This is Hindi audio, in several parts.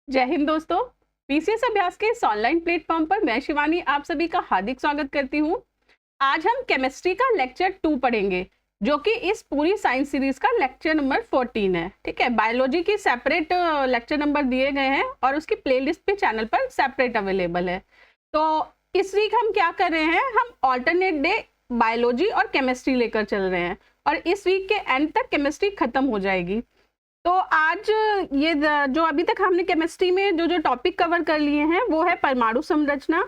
जय हिंद दोस्तों। पीसीएस अभ्यास के इस ऑनलाइन प्लेटफॉर्म पर मैं शिवानी आप सभी का हार्दिक स्वागत करती हूँ। आज हम केमिस्ट्री का लेक्चर 2 पढ़ेंगे, जो कि इस पूरी साइंस सीरीज का लेक्चर नंबर 14 है। ठीक है, बायोलॉजी की सेपरेट लेक्चर नंबर दिए गए हैं और उसकी प्लेलिस्ट पे चैनल पर सेपरेट अवेलेबल है। तो इस वीक हम क्या कर रहे हैं, हम ऑल्टरनेट डे बायोलॉजी और केमिस्ट्री लेकर चल रहे हैं और इस वीक के एंड तक केमिस्ट्री खत्म हो जाएगी। तो आज ये जो अभी तक हमने केमिस्ट्री में जो टॉपिक कवर कर लिए हैं वो है परमाणु संरचना,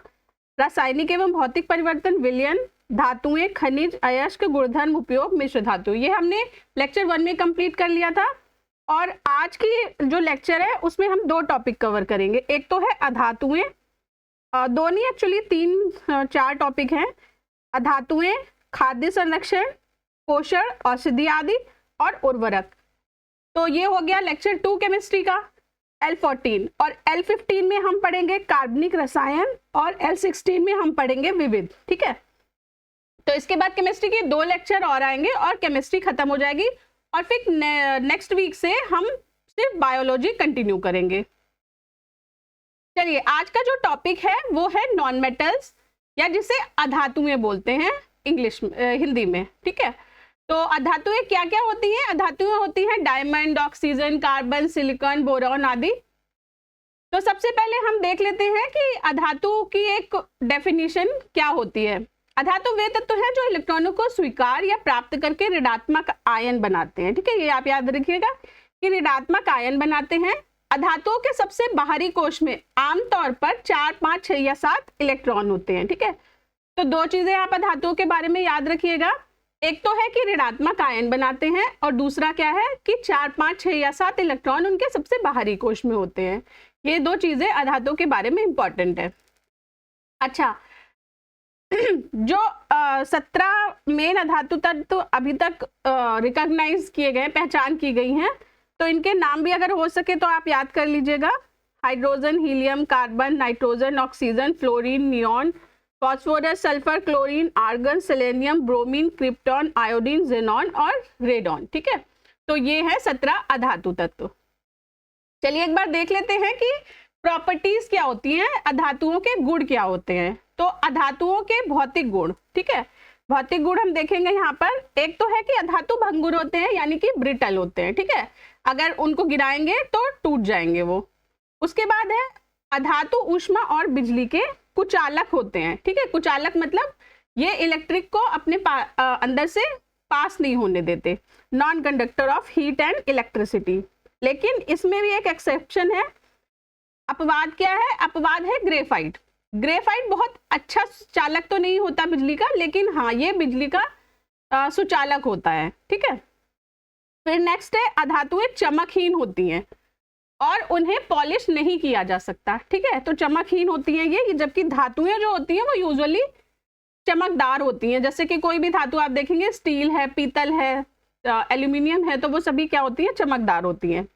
रासायनिक एवं भौतिक परिवर्तन, विलयन, धातुएं, खनिज, अयस्क, गुणधर्म, उपयोग, मिश्र धातु। ये हमने लेक्चर 1 में कंप्लीट कर लिया था और आज की जो लेक्चर है उसमें हम 2 टॉपिक कवर करेंगे। एक तो है अधातुएं, दो नहीं एक्चुअली 3-4 टॉपिक हैं। अधातुएं, खाद्य संरक्षण, पोषण, औषधि आदि और उर्वरक। तो ये हो गया लेक्चर 2 केमिस्ट्री का L14। और L15 में हम पढ़ेंगे कार्बनिक रसायन और L16 में हम पढ़ेंगे विविध। ठीक है, तो इसके बाद केमिस्ट्री के 2 लेक्चर और आएंगे और केमिस्ट्री खत्म हो जाएगी और फिर नेक्स्ट वीक से हम सिर्फ बायोलॉजी कंटिन्यू करेंगे। चलिए, आज का जो टॉपिक है वो है नॉन मेटल्स, या जिसे अधातुएं बोलते हैं इंग्लिश में, हिंदी में। ठीक है, तो अधातुएं क्या क्या होती हैं? अधातुएं होती हैं diamond, oxygen, carbon, silicon, boron आदि। तो सबसे पहले हम देख लेते हैं कि अधातु की एक डेफिनेशन क्या होती है। अधातु वे तत्व हैं जो इलेक्ट्रॉनों को स्वीकार या प्राप्त करके ऋणात्मक आयन बनाते हैं। ठीक है, ये आप याद रखिएगा कि ऋणात्मक आयन बनाते हैं। अधातुओं के सबसे बाहरी कोश में आमतौर पर 4, 5, 6 या 7 इलेक्ट्रॉन होते हैं। ठीक है, तो 2 चीजें आप अधातुओं के बारे में याद रखिएगा। एक तो है कि ऋणात्मक आयन बनाते हैं और दूसरा क्या है कि 4, 5, 6 या 7 इलेक्ट्रॉन उनके सबसे बाहरी कोश में होते हैं। ये 2 चीजें अधातुओं के बारे में इंपॉर्टेंट है। अच्छा, जो 17 मेन अधातु तत्व अभी तक रिकॉग्नाइज किए गए, पहचान की गई हैं, तो इनके नाम भी अगर हो सके तो आप याद कर लीजिएगा। Hydrogen, helium, carbon, nitrogen, oxygen, fluorine, neon, phosphorus, sulphur, chlorine, argon, selenium, bromine, krypton, iodine, xenon और रेडॉन। ठीक है, तो ये है 17 अधातु तत्व। चलिए एक बार देख लेते हैं कि प्रॉपर्टीज क्या होती हैं, अधातुओं के गुण क्या होते हैं। तो अधातुओं के भौतिक गुण, ठीक है, भौतिक गुण हम देखेंगे यहाँ पर। एक तो है कि अधातु भंगुर होते हैं, यानी कि ब्रिटल होते हैं। ठीक है, अगर उनको गिराएंगे तो टूट जाएंगे वो। उसके बाद है अधातु ऊष्मा और बिजली के कुचालक होते हैं। ठीक है, कुचालक मतलब ये इलेक्ट्रिक को अपने अंदर से पास नहीं होने देते, non conductor of heat and electricity. लेकिन इसमें भी एक एक्सेप्शन है। अपवाद क्या है? अपवाद है ग्रेफाइट। ग्रेफाइट बहुत अच्छा चालक तो नहीं होता बिजली का, लेकिन हाँ ये बिजली का सुचालक होता है। ठीक है, फिर नेक्स्ट है अधातुएं चमकहीन होती हैं और उन्हें पॉलिश नहीं किया जा सकता। ठीक है, तो चमकहीन होती हैं ये, जबकि धातुएं जो होती हैं वो यूजुअली चमकदार होती हैं। जैसे कि कोई भी धातु आप देखेंगे, स्टील है, पीतल है, एल्यूमिनियम है, तो वो सभी क्या होती हैं? चमकदार होती हैं।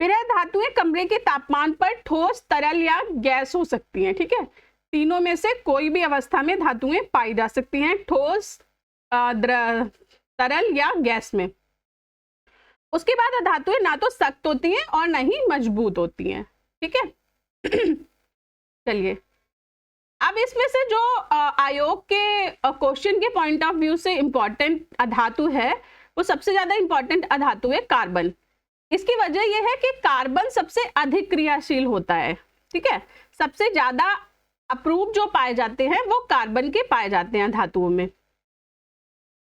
फिर है धातुएं कमरे के तापमान पर ठोस, तरल या गैस हो सकती हैं। ठीक है, तीनों में से कोई भी अवस्था में धातुएं पाई जा सकती हैं, ठोस, तरल या गैस में। उसके बाद धातुएं ना तो सख्त होती हैं और ना ही मजबूत होती हैं। ठीक है, चलिए अब इसमें से जो आयोग के क्वेश्चन के पॉइंट ऑफ व्यू से इंपॉर्टेंट अधातु है, वो सबसे ज्यादा इंपॉर्टेंट अधातु है कार्बन। इसकी वजह यह है कि कार्बन सबसे अधिक क्रियाशील होता है। ठीक है, सबसे ज्यादा अप्रूव जो पाए जाते हैं वो कार्बन के पाए जाते हैं धातुओं में।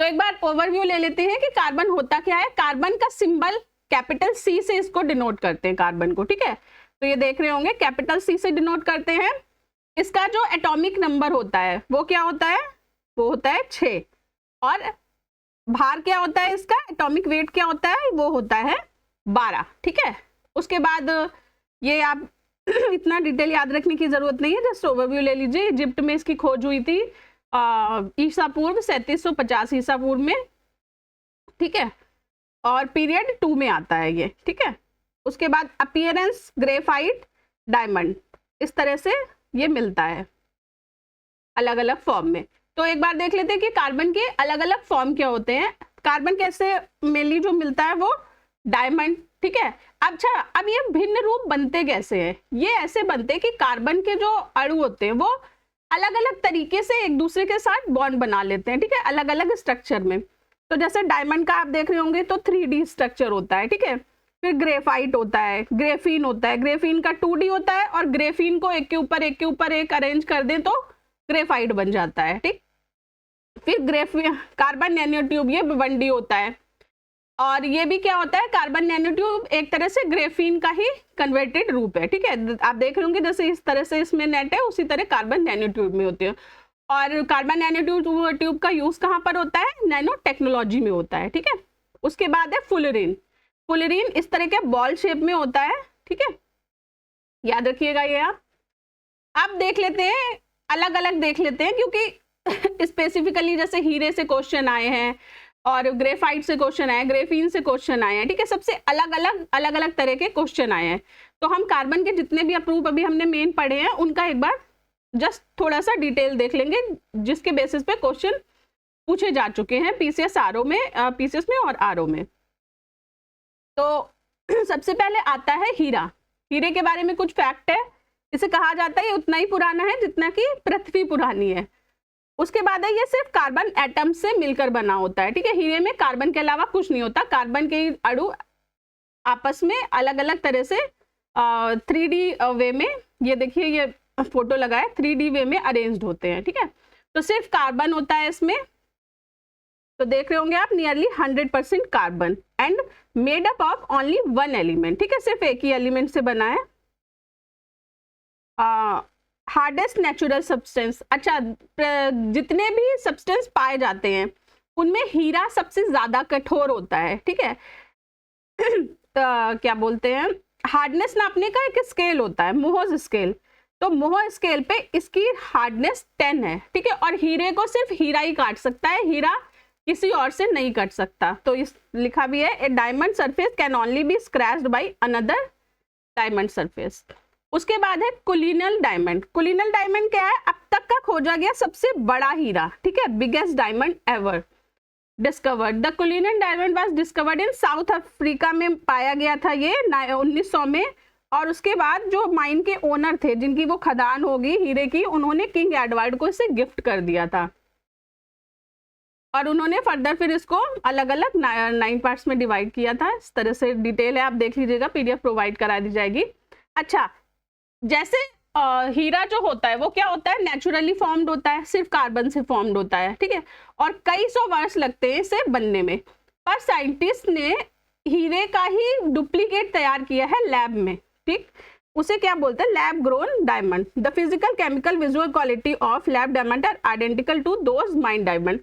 तो एक बार ओवरव्यू ले लेते हैं कि कार्बन होता क्या है। कार्बन का सिंबल कैपिटल C से इसको डिनोट करते हैं कार्बन को। ठीक है, तो ये देख रहे होंगे कैपिटल C से डिनोट करते हैं। इसका जो एटॉमिक नंबर होता है वो क्या होता है? वो होता है 6। और भार क्या होता है इसका? एटॉमिक वेट क्या होता है? वो होता है 12। ठीक है, उसके बाद ये आप इतना डिटेल याद रखने की जरूरत नहीं है, जस्ट ओवरव्यू ले लीजिए। इजिप्ट में इसकी खोज हुई थी ईसा पूर्व 3750 ईसा पूर्व में। ठीक है, और पीरियड 2 में आता है ये। ठीक है, उसके बाद अपीयरेंस ग्रेफाइट, डायमंड, इस तरह से ये मिलता है अलग अलग फॉर्म में। तो एक बार देख लेते हैं कि कार्बन के अलग अलग फॉर्म क्या होते हैं। कार्बन कैसे मेनली जो मिलता है वो डायमंड, ठीक है। अच्छा, अब ये भिन्न रूप बनते कैसे हैं? ये ऐसे बनते हैं कि कार्बन के जो अणु होते हैं वो अलग अलग तरीके से एक दूसरे के साथ बॉन्ड बना लेते हैं, ठीक है, अलग अलग स्ट्रक्चर में। तो जैसे डायमंड का आप देख रहे होंगे तो 3D स्ट्रक्चर होता है, ठीक है। फिर ग्रेफाइट होता है, ग्रेफीन होता है, ग्रेफीन का 2D होता है, और ग्रेफीन को एक के ऊपर एक अरेंज कर दें तो ग्रेफाइट बन जाता है, ठीक। फिर कार्बन नैनोट्यूब, ये 1D होता है। और ये भी क्या होता है, कार्बन नैनोट्यूब एक तरह से ग्रेफीन का ही कन्वर्टेड रूप है, ठीक है। आप देख रहे होंगे जैसे इस तरह से इसमें नेट है, उसी तरह कार्बन नैनोट्यूब में होती है। और कार्बन नैनोट्यूब का यूज कहाँ पर होता है? नैनो टेक्नोलॉजी में होता है, ठीक है। उसके बाद है फुलरीन। फुलरीन इस तरह के बॉल शेप में होता है, ठीक है, याद रखिएगा ये आप। अब देख लेते हैं, अलग अलग देख लेते हैं, क्योंकि स्पेसिफिकली जैसे हीरे से क्वेश्चन आए हैं और ग्रेफाइट से क्वेश्चन आए, ग्रेफीन से क्वेश्चन आए हैं, ठीक है, सबसे अलग अलग तरह के क्वेश्चन आए हैं। तो हम कार्बन के जितने भी अप्रूव अभी हमने मेन पढ़े हैं उनका एक बार जस्ट थोड़ा सा डिटेल देख लेंगे, जिसके बेसिस पे क्वेश्चन पूछे जा चुके हैं पीसीएस में और आरओ में। तो सबसे पहले आता है हीरा। हीरे के बारे में कुछ फैक्ट है। इसे कहा जाता है ये उतना ही पुराना है जितना कि पृथ्वी पुरानी है। उसके बाद है ये सिर्फ कार्बन एटम से मिलकर बना होता है, ठीक है। हीरे में कार्बन के अलावा कुछ नहीं होता, कार्बन के अणु आपस में अलग अलग तरह से 3D वे में, ये देखिए ये फोटो लगा है, 3D वे में अरेंज्ड होते हैं, ठीक है। तो सिर्फ कार्बन होता है इसमें, तो देख रहे होंगे आप nearly 100% carbon and made up of only 1 element, ठीक है, सिर्फ एक ही एलिमेंट से बना है। हार्डेस्ट नेचुरल सब्सटेंस, अच्छा जितने भी सब्सटेंस पाए जाते हैं उनमें हीरा सबसे ज्यादा कठोर होता है, ठीक है। तो क्या बोलते हैं, हार्डनेस नापने का एक स्केल होता है, मोहर्स स्केल। तो मोहर स्केल पे इसकी हार्डनेस 10 है, ठीक है। और हीरे को सिर्फ हीरा ही काट सकता है, हीरा किसी और से नहीं कट सकता। तो इस लिखा भी है, a diamond surface can only be scratched by another diamond surface. उसके बाद है कुलिनल डायमंड। कुलिनल डायमंड क्या है? अब तक का खोजा गया सबसे बड़ा हीरा, ठीक है, biggest diamond ever discovered. The Cullinan diamond was discovered in South Africa में पाया गया था ये 1900 में। और उसके बाद जो माइन के ओनर थे, जिनकी वो खदान होगी हीरे की, उन्होंने किंग एडवर्ड को इसे गिफ्ट कर दिया था। और उन्होंने फर्दर फिर इसको अलग अलग 9 पार्ट्स में डिवाइड किया था। इस तरह से डिटेल है, आप देख लीजिएगा, PDF प्रोवाइड करा दी जाएगी। अच्छा, जैसे हीरा जो होता है वो क्या होता है, नेचुरली फॉर्म्ड होता है, सिर्फ कार्बन से फॉर्म्ड होता है, ठीक है। और कई सौ वर्ष लगते हैं इसे बनने में। पर साइंटिस्ट ने हीरे का ही डुप्लीकेट तैयार किया है लैब में, ठीक। उसे क्या बोलते हैं, lab grown diamond. The physical chemical visual quality of lab diamond are identical to those mine diamond.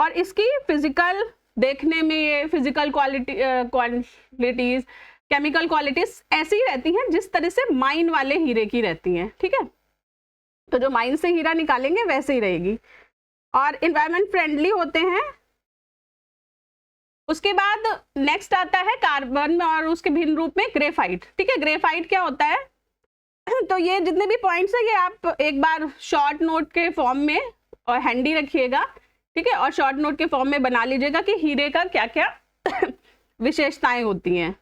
और इसकी फिजिकल देखने में ये फिजिकल क्वालिटीज, केमिकल क्वालिटीज ऐसी ही रहती हैं जिस तरह से माइन वाले हीरे की रहती हैं, ठीक है। तो जो माइन से हीरा निकालेंगे वैसे ही रहेगी। और इन्वायरमेंट फ्रेंडली होते हैं। उसके बाद नेक्स्ट आता है कार्बन में और उसके भिन्न रूप में ग्रेफाइट, ठीक है। ग्रेफाइट क्या होता है? तो ये जितने भी पॉइंट्स है ये आप एक बार शॉर्ट नोट के फॉर्म में और हैंडी रखिएगा, ठीक है, और शॉर्ट नोट के फॉर्म में बना लीजिएगा कि हीरे का क्या क्या विशेषताएं होती हैं।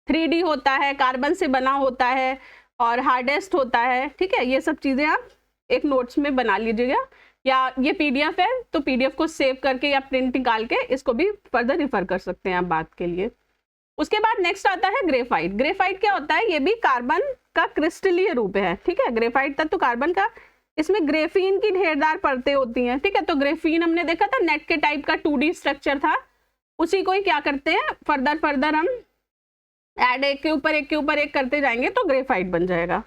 3D होता है, कार्बन से बना होता है और हार्डेस्ट होता है, ठीक है। ये सब चीजें आप एक नोट्स में बना लीजिएगा, या ये PDF है तो PDF को सेव करके या प्रिंट निकाल के इसको भी फर्दर रिफर कर सकते हैं आप बात के लिए। उसके बाद नेक्स्ट आता है ग्रेफाइट। ग्रेफाइट क्या होता है? ये भी कार्बन का क्रिस्टलीय रूप है, ठीक है। ग्रेफाइट तत्व कार्बन का, इसमें ग्रेफीन की ढेरदार परतें होती हैं, ठीक है। तो ग्रेफीन हमने देखा था नेट के टाइप का 2D स्ट्रक्चर था, उसी को ही क्या करते हैं फर्दर हम ऐड एक के ऊपर एक करते जाएंगे तो ग्रेफाइट बन जाएगा।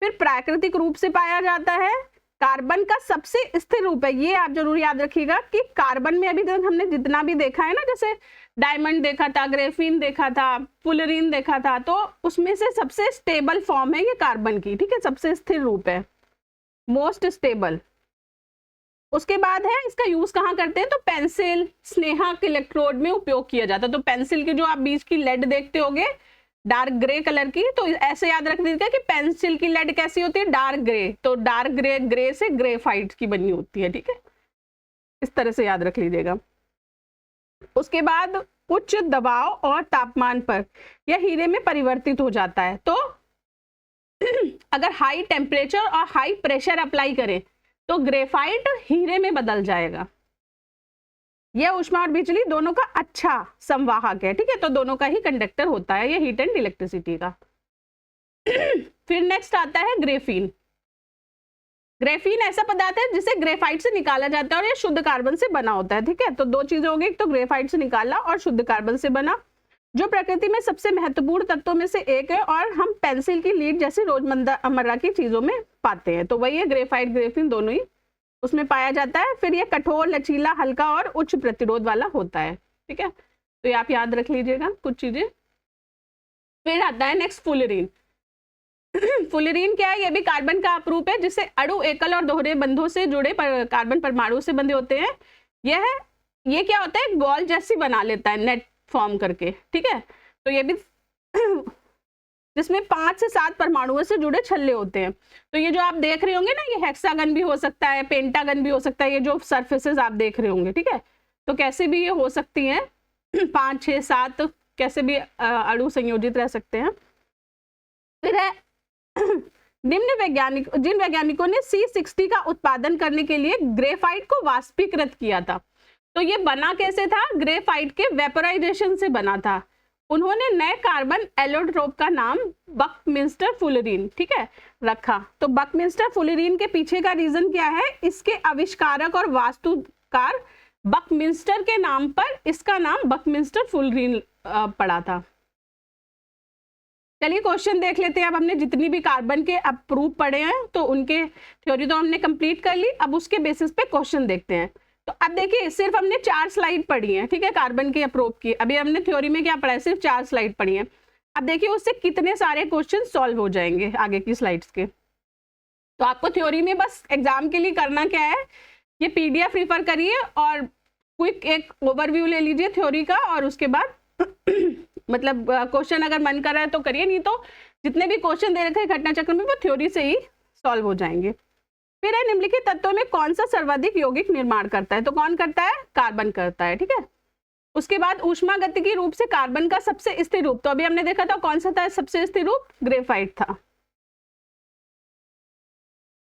फिर प्राकृतिक रूप से पाया जाता है, कार्बन का सबसे स्थिर रूप है। ये आप जरूर याद रखिएगा कि कार्बन में अभी तक हमने जितना भी देखा है ना, जैसे डायमंड देखा था, ग्रेफीन देखा था, फुलरीन देखा था, तो उसमें से सबसे स्टेबल फॉर्म है ये कार्बन की, ठीक है, सबसे स्थिर रूप है, मोस्ट स्टेबल। उसके बाद है इसका यूज कहाँ करते हैं? तो पेंसिल, स्नेहक इलेक्ट्रोड में उपयोग किया जाता है। तो पेंसिल की जो आप बीच की लेड देखते होंगे डार्क ग्रे कलर की, तो ऐसे याद रख दीजिएगा कि पेंसिल की लेड कैसी होती है, डार्क ग्रे। तो डार्क ग्रे से ग्रेफाइट की बनी होती है, ठीक है, इस तरह से याद रख लीजिएगा। उसके बाद उच्च दबाव और तापमान पर यह हीरे में परिवर्तित हो जाता है। तो अगर हाई टेम्परेचर और हाई प्रेशर अप्लाई करें तो ग्रेफाइट हीरे में बदल जाएगा। यह ऊष्मा और बिजली दोनों का अच्छा संवाहक है, ठीक है, तो दोनों का ही कंडक्टर होता है ये हीट एंड इलेक्ट्रिसिटी का। फिर नेक्स्ट आता है ग्रेफीन। ग्रेफीन ऐसा पदार्थ है जिसे ग्रेफाइट से निकाला जाता है और ये शुद्ध कार्बन से बना होता है, ठीक है। तो दो चीजें हो गई, एक तो ग्रेफाइट से निकाला और शुद्ध कार्बन से बना, जो प्रकृति में सबसे महत्वपूर्ण तत्वों में से एक है और हम पेंसिल की लीड जैसी रोजमर्रा की चीजों में पाते हैं। तो वही है ग्रेफाइट ग्रेफीन दोनों ही उसमें पाया जाता है। फिर ये कठोर, लचीला, हल्का और उच्च प्रतिरोध वाला होता है, ठीक है। तो ये आप याद रख लीजिएगा कुछ चीजें। फिर आता है नेक्स्ट फुलरीन। फुलरीन क्या है? ये भी कार्बन का अपरूप है जिससे अणु एकल और दोहरे बंधों से जुड़े कार्बन परमाणु से बंधे होते हैं। ये क्या होता है? बॉल जैसी बना लेता है नेट फॉर्म करके, ठीक है। तो ये भी जिसमें 5 से 7 परमाणुओं से जुड़े छल्ले होते हैं। तो ये जो आप देख रहे होंगे ना, ये हेक्सागन भी हो सकता है, पेंटागन भी हो सकता है, ये जो सरफेसेस आप देख रहे होंगे, ठीक है। तो कैसे भी ये हो सकती हैं 5, 6, 7 कैसे भी अणु संयोजित रह सकते हैं। फिर है जिन वैज्ञानिकों ने C60 का उत्पादन करने के लिए ग्रेफाइट को वाष्पीकृत किया था। तो ये बना कैसे था? ग्रेफाइट के वेपोराइजेशन से बना था। उन्होंने नए कार्बन एलोट्रोप का नाम बकमिंस्टर फुलरीन, ठीक है, रखा। तो बकमिंस्टर फुलरीन के पीछे का रीजन क्या है? इसके आविष्कारक और वास्तुकार बकमिंस्टर के नाम पर इसका नाम बकमिंस्टर फुलरीन पड़ा था। चलिए क्वेश्चन देख लेते हैं। अब हमने जितनी भी कार्बन के अप्रूव पढ़े हैं तो उनके थ्योरी तो हमने कंप्लीट कर ली। अब उसके बेसिस पे क्वेश्चन देखते हैं। तो अब देखिए, सिर्फ हमने 4 स्लाइड पढ़ी है, ठीक है, कार्बन के अप्रूव की। अभी हमने थ्योरी में क्या पढ़ा है? सिर्फ 4 स्लाइड पढ़ी है। अब देखिए उससे कितने सारे क्वेश्चन सॉल्व हो जाएंगे आगे की स्लाइड्स के। तो आपको थ्योरी में बस एग्जाम के लिए करना क्या है, ये PDF रेफर करिए और क्विक एक ओवरव्यू ले लीजिए थ्योरी का, और उसके बाद मतलब क्वेश्चन अगर मन कर रहा है तो करिए, नहीं तो जितने भी क्वेश्चन दे रखे हैं घटना चक्र में वो थ्योरी से ही सॉल्व हो जाएंगे। फिर है निम्नलिखित तत्वों में कौन सा सर्वाधिक यौगिक निर्माण करता है? तो कौन करता है? कार्बन करता है, ठीक है। उसके बाद ऊष्मागतिकी रूप से कार्बन का सबसे स्थिर रूप, तो अभी हमने देखा था कौन सा था सबसे स्थिर रूप? ग्रेफाइट था।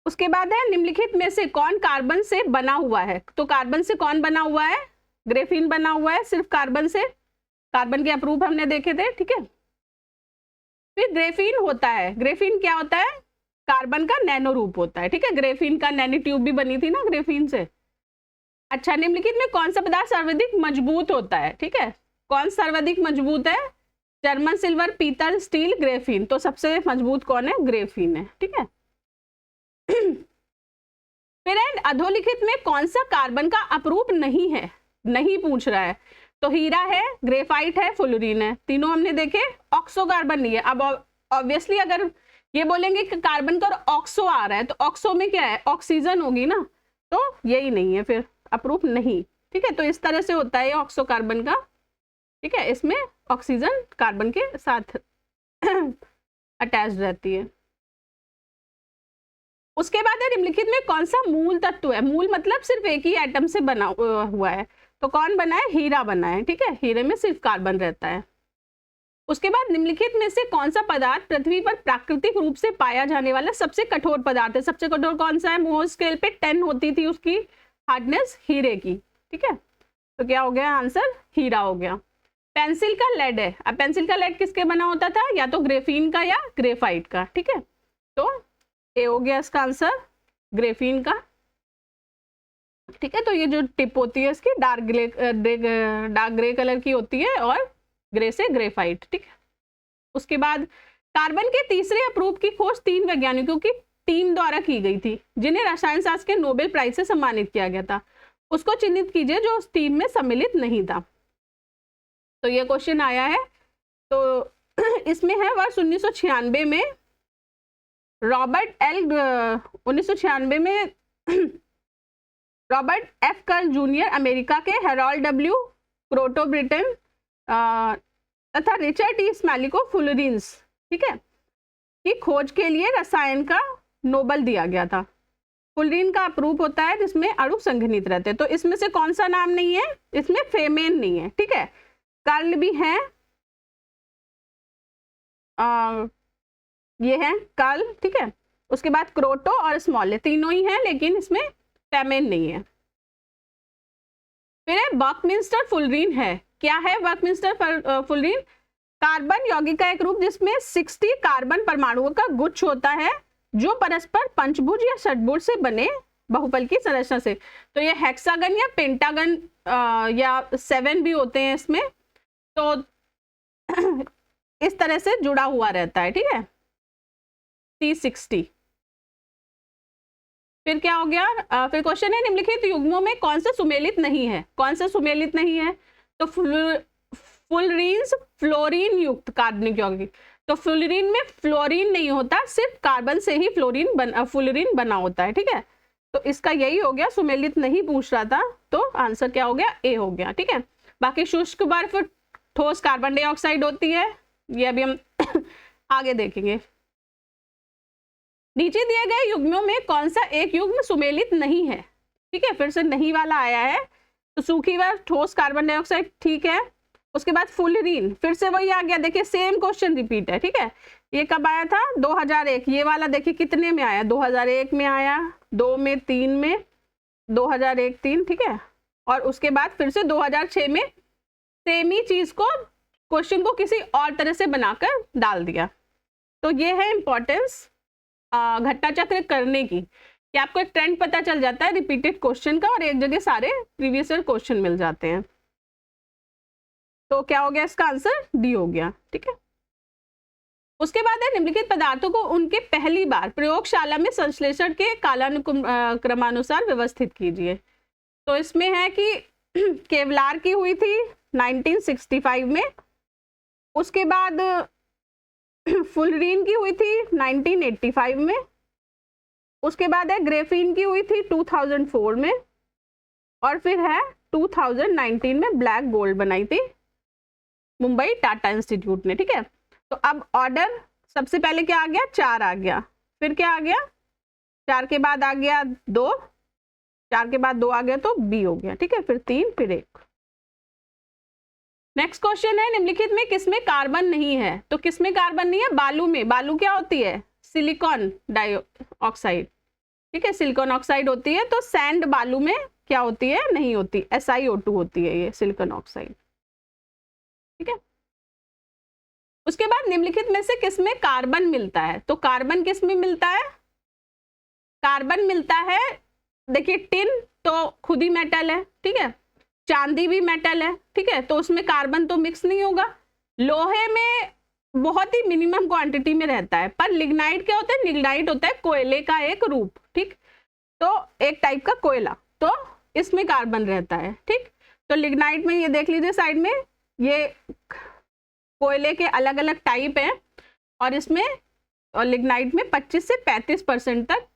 उसके बाद है निम्नलिखित में से कौन कार्बन से बना हुआ है? तो कार्बन से कौन बना हुआ है? ग्रेफीन बना हुआ है सिर्फ कार्बन से। कार्बन के अप्रूप हमने देखे थे, ठीक है। फिर ग्रेफीन होता है, ग्रेफीन क्या होता है? कार्बन का नैनो रूप होता है, ठीक है। ग्रेफीन का नैनो ट्यूब भी बनी थी ना ग्रेफीन से। अच्छा, निम्नलिखित में कौन सा पदार्थ सर्वाधिक मजबूत होता है? ठीक है, कौन सर्वाधिक मजबूत है? जर्मन सिल्वर, पीतल, स्टील, ग्रेफीन। तो सबसे मजबूत कौन है? ग्रेफीन है, ठीक है। फिर अधोलिखित में कौन सा कार्बन का अपरूप नहीं है? नहीं पूछ रहा है। तो हीरा है, ग्रेफाइट है, फुलरीन है, तीनों हमने देखे। ऑक्सो कार्बन नहीं है। अब ऑब्वियसली अगर ये बोलेंगे कि कार्बन का ऑक्सो आ रहा है तो ऑक्सो में क्या है? ऑक्सीजन होगी ना, तो यही नहीं है, फिर अप्रूव नहीं, ठीक है। तो इस तरह से होता है ऑक्सो कार्बन का, ठीक है। इसमें ऑक्सीजन कार्बन के साथ अटैच रहती है। उसके बाद है निम्नलिखित में कौन सा मूल तत्व है? मूल मतलब सिर्फ एक ही एटम से बना हुआ है। तो कौन बना है? हीरा बना है, ठीक है। हीरे में सिर्फ कार्बन रहता है। उसके बाद निम्नलिखित में से कौन सा पदार्थ पृथ्वी पर प्राकृतिक रूप से पाया जाने वाला सबसे कठोर पदार्थ है? सबसे कठोर कौन सा है? मोहर स्केल पे 10 होती थी उसकी हार्डनेस हीरे की, ठीक है। तो क्या हो गया आंसर? हीरा हो गया। पेंसिल का लेड है। अब पेंसिल का लेड किसके बना होता था? या तो ग्रेफीन का या ग्रेफाइट का, ठीक है। तो ए हो गया इसका आंसर, ग्रेफीन का, ठीक है। तो ये जो टिप होती है इसकी डार्क ग्रे कलर की होती है और ग्रे से ग्रेफाइट, ठीक है। उसके बाद कार्बन के तीसरे अपरूप की खोज 3 वैज्ञानिकों की टीम द्वारा की गई थी जिन्हें रसायन शास्त्र के नोबेल प्राइज से सम्मानित किया गया था। उसको चिन्हित कीजिए जो उस टीम में सम्मिलित नहीं था। तो ये क्वेश्चन आया है। तो इसमें है वर्ष 1996 में Robert F curl junior America के, हेरोल्ड डब्ल्यू क्रोटो ब्रिटेन तथा रिचर्ड टी स्मैली को फुलरीन्स, ठीक है, की खोज के लिए रसायन का नोबेल दिया गया था। फुलरीन का अप्रूप होता है जिसमें अणु संघनित रहते हैं। तो इसमें से कौन सा नाम नहीं है? इसमें फेमेन नहीं है, ठीक है। कर्ल भी हैं, ये है कर्ल, ठीक है। उसके बाद क्रोटो और स्मॉल, तीनों ही हैं, लेकिन इसमें फेमेन नहीं है। फिर है बकमिंस्टर फुलरीन है। क्या है बकमिंस्टर फुलरीन? कार्बन यौगिक का एक रूप जिसमें 60 कार्बन परमाणुओं का गुच्छ होता है, जो परस्पर पंचभुज या षटभुज से बने बहुपल की संरचना से। तो ये हेक्सागन या पेंटागन या 7 भी होते हैं इसमें, तो इस तरह से जुड़ा हुआ रहता है, ठीक है। C60। फिर क्या हो गया? फिर क्वेश्चन है निम्नलिखित युग्मों में कौन सा सुमेलित नहीं है? कौन सा सुमेलित नहीं है? तो फुलरीन्स फ्लोरीन युक्त कार्बनिक यौगिक। तो फ्लोरीन में फ्लोरीन नहीं होता, सिर्फ कार्बन से ही फुलरीन बना होता है, ठीक है। तो इसका यही हो गया, सुमेलित नहीं पूछ रहा था, तो आंसर क्या हो गया? ए हो गया, ठीक है। बाकी शुष्क बर्फ ठोस कार्बन डाइऑक्साइड होती है, ये अभी हम आगे देखेंगे। नीचे दिए गए युग्मों में कौन सा एक युग्म सुमेलित नहीं है? ठीक है, फिर से नहीं वाला आया है। तो सूखी बर्फ ठोस कार्बन डाइऑक्साइड, ठीक है। उसके बाद फुलरीन, फिर से वही आ गया, देखिए सेम क्वेश्चन रिपीट है, ठीक है। ये कब आया था? 2001। ये वाला देखिए कितने में आया? 2001 में आया, 2 में, 3 में, 2001, 3, ठीक है। और उसके बाद फिर से 2006 में सेम ही चीज को, क्वेश्चन को किसी और तरह से बनाकर डाल दिया। तो ये है इंपॉर्टेंस घटना चक्र करने की, कि आपको एक ट्रेंड पता चल जाता है रिपीटेड क्वेश्चन का, और एक जगह सारे प्रीवियस ईयर क्वेश्चन मिल जाते हैं। तो क्या हो गया? इसका आंसर डी हो गया, ठीक है। उसके बाद है निम्नलिखित पदार्थों को उनके पहली बार प्रयोगशाला में संश्लेषण के कालानुक्रमानुसार व्यवस्थित कीजिए। तो इसमें है कि केवलार की हुई थी 1965 में, उसके बाद फुलरीन की हुई थी 1985 में, उसके बाद है ग्रेफीन की हुई थी 2004 में, और फिर है 2019 में ब्लैक गोल्ड बनाई थी मुंबई टाटा इंस्टीट्यूट ने, ठीक है। तो अब ऑर्डर सबसे पहले क्या आ गया? 4 आ गया, फिर क्या आ गया? 4 के बाद आ गया 2, 4 के बाद 2 आ गया तो बी हो गया, ठीक है। फिर 3, फिर 1। नेक्स्ट क्वेश्चन है निम्नलिखित में किसमें कार्बन नहीं है? तो किसमें कार्बन नहीं है? बालू में। बालू क्या होती है? सिलिकॉन डाइऑक्साइड, ठीक है, सिलिकॉन ऑक्साइड होती है। तो सैंड बालू में क्या होती है? नहीं होती, SiO2 होती है ये सिलिकॉन ऑक्साइड, ठीक है। उसके बाद निम्नलिखित में से किसमें कार्बन मिलता है? तो कार्बन किसमें मिलता है? कार्बन मिलता है, देखिए टिन तो खुद ही मेटल है, ठीक है, चांदी भी मेटल है, ठीक है, तो उसमें कार्बन तो मिक्स नहीं होगा। लोहे में बहुत ही मिनिमम क्वांटिटी में रहता है, पर लिग्नाइट क्या होता है? लिग्नाइट होता है कोयले का एक रूप, ठीक, तो एक टाइप का कोयला, तो इसमें कार्बन रहता है, ठीक। तो लिग्नाइट में ये देख लीजिए साइड में, ये कोयले के अलग अलग टाइप हैं, और इसमें और लिग्नाइट में 25 से 35% तक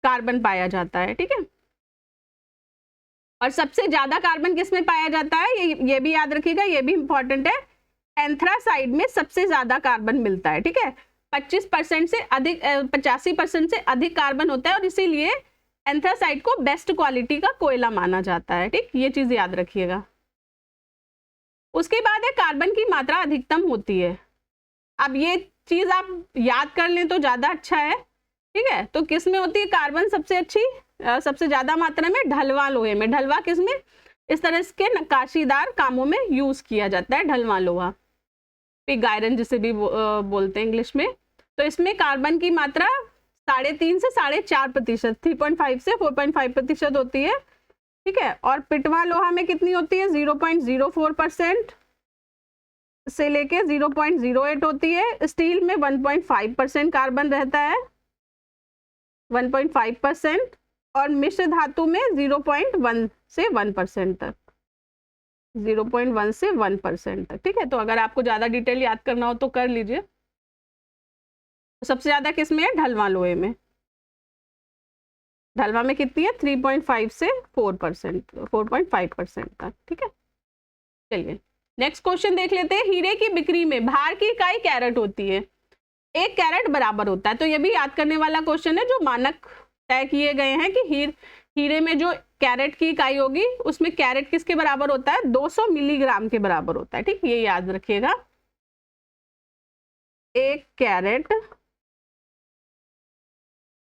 कार्बन पाया जाता है, ठीक है। और सबसे ज्यादा कार्बन किसमें पाया जाता है? ये भी याद रखिएगा, ये भी इंपॉर्टेंट है। एंथ्रासाइड में सबसे ज्यादा कार्बन मिलता है, ठीक है, 25% से अधिक, 85% से अधिक कार्बन होता है, और इसीलिए एंथ्रासाइड को बेस्ट क्वालिटी का कोयला माना जाता है, ठीक, ये चीज याद रखिएगा। उसके बाद है कार्बन की मात्रा अधिकतम होती है। अब ये चीज आप याद कर लें तो ज्यादा अच्छा है, ठीक है। तो किस में होती है कार्बन सबसे अच्छी, सबसे ज्यादा मात्रा में? ढलवा लोहे में। ढलवा किसमें? इस तरह के नक्काशीदार कामों में यूज किया जाता है ढलवा लोहा, पिग आयरन जिसे भी बोलते हैं इंग्लिश में। तो इसमें कार्बन की मात्रा 3.5 से 4.5%, 3.5 से 4.5% होती है, ठीक है। और पिटवा लोहा में कितनी होती है? 0.04% से लेके 0.08 होती है। स्टील में 1.5% कार्बन रहता है, 1.5%, और मिश्र धातु में 0.1 से 1% तक, 0.1 से 1% तक, ठीक है। तो अगर आपको ज्यादा डिटेल याद करना हो तो कर लीजिए। तो सबसे ज्यादा किसमें है? ढलवा लोहे में। ढलवा में कितनी है? 3.5 से 4%, 4.5% तक, ठीक है। चलिए नेक्स्ट क्वेश्चन देख लेते हैं। हीरे की बिक्री में भार की इकाई कैरेट होती है, 1 कैरेट बराबर होता है। तो ये भी याद करने वाला क्वेश्चन है, जो मानक तय किए गए हैं कि हीरे में जो कैरेट की इकाई होगी उसमें कैरेट किसके बराबर होता है, 200 मिलीग्राम के बराबर होता है। ठीक, ये याद रखिएगा, एक carat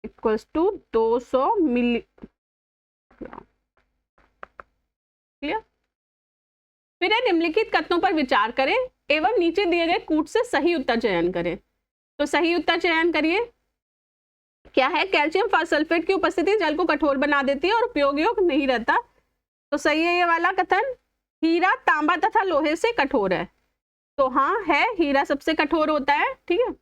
equals to 200 milligram. Clear. फिर निम्नलिखित कथनों पर विचार करें एवं नीचे दिए गए कूट से सही उत्तर चयन करें। तो सही उत्तर चयन करिए। क्या है, कैल्शियम फॉस्फेट की उपस्थिति जल को कठोर बना देती है और उपयोग योग्य नहीं रहता। तो सही है ये वाला कथन। हीरा तांबा तथा लोहे से कठोर है, तो हाँ है, हीरा सबसे कठोर होता है। ठीक है।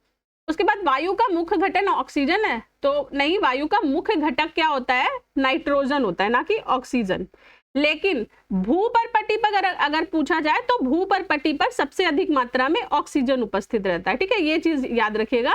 उसके बाद वायु का मुख्य घटक ऑक्सीजन है, तो नहीं, वायु का मुख्य घटक क्या होता है, नाइट्रोजन होता है, ना कि ऑक्सीजन। लेकिन भूपर्पटी पर अगर पूछा जाए तो भूपर्पटी पर सबसे अधिक मात्रा में ऑक्सीजन उपस्थित रहता है। ठीक है, ये चीज याद रखिएगा।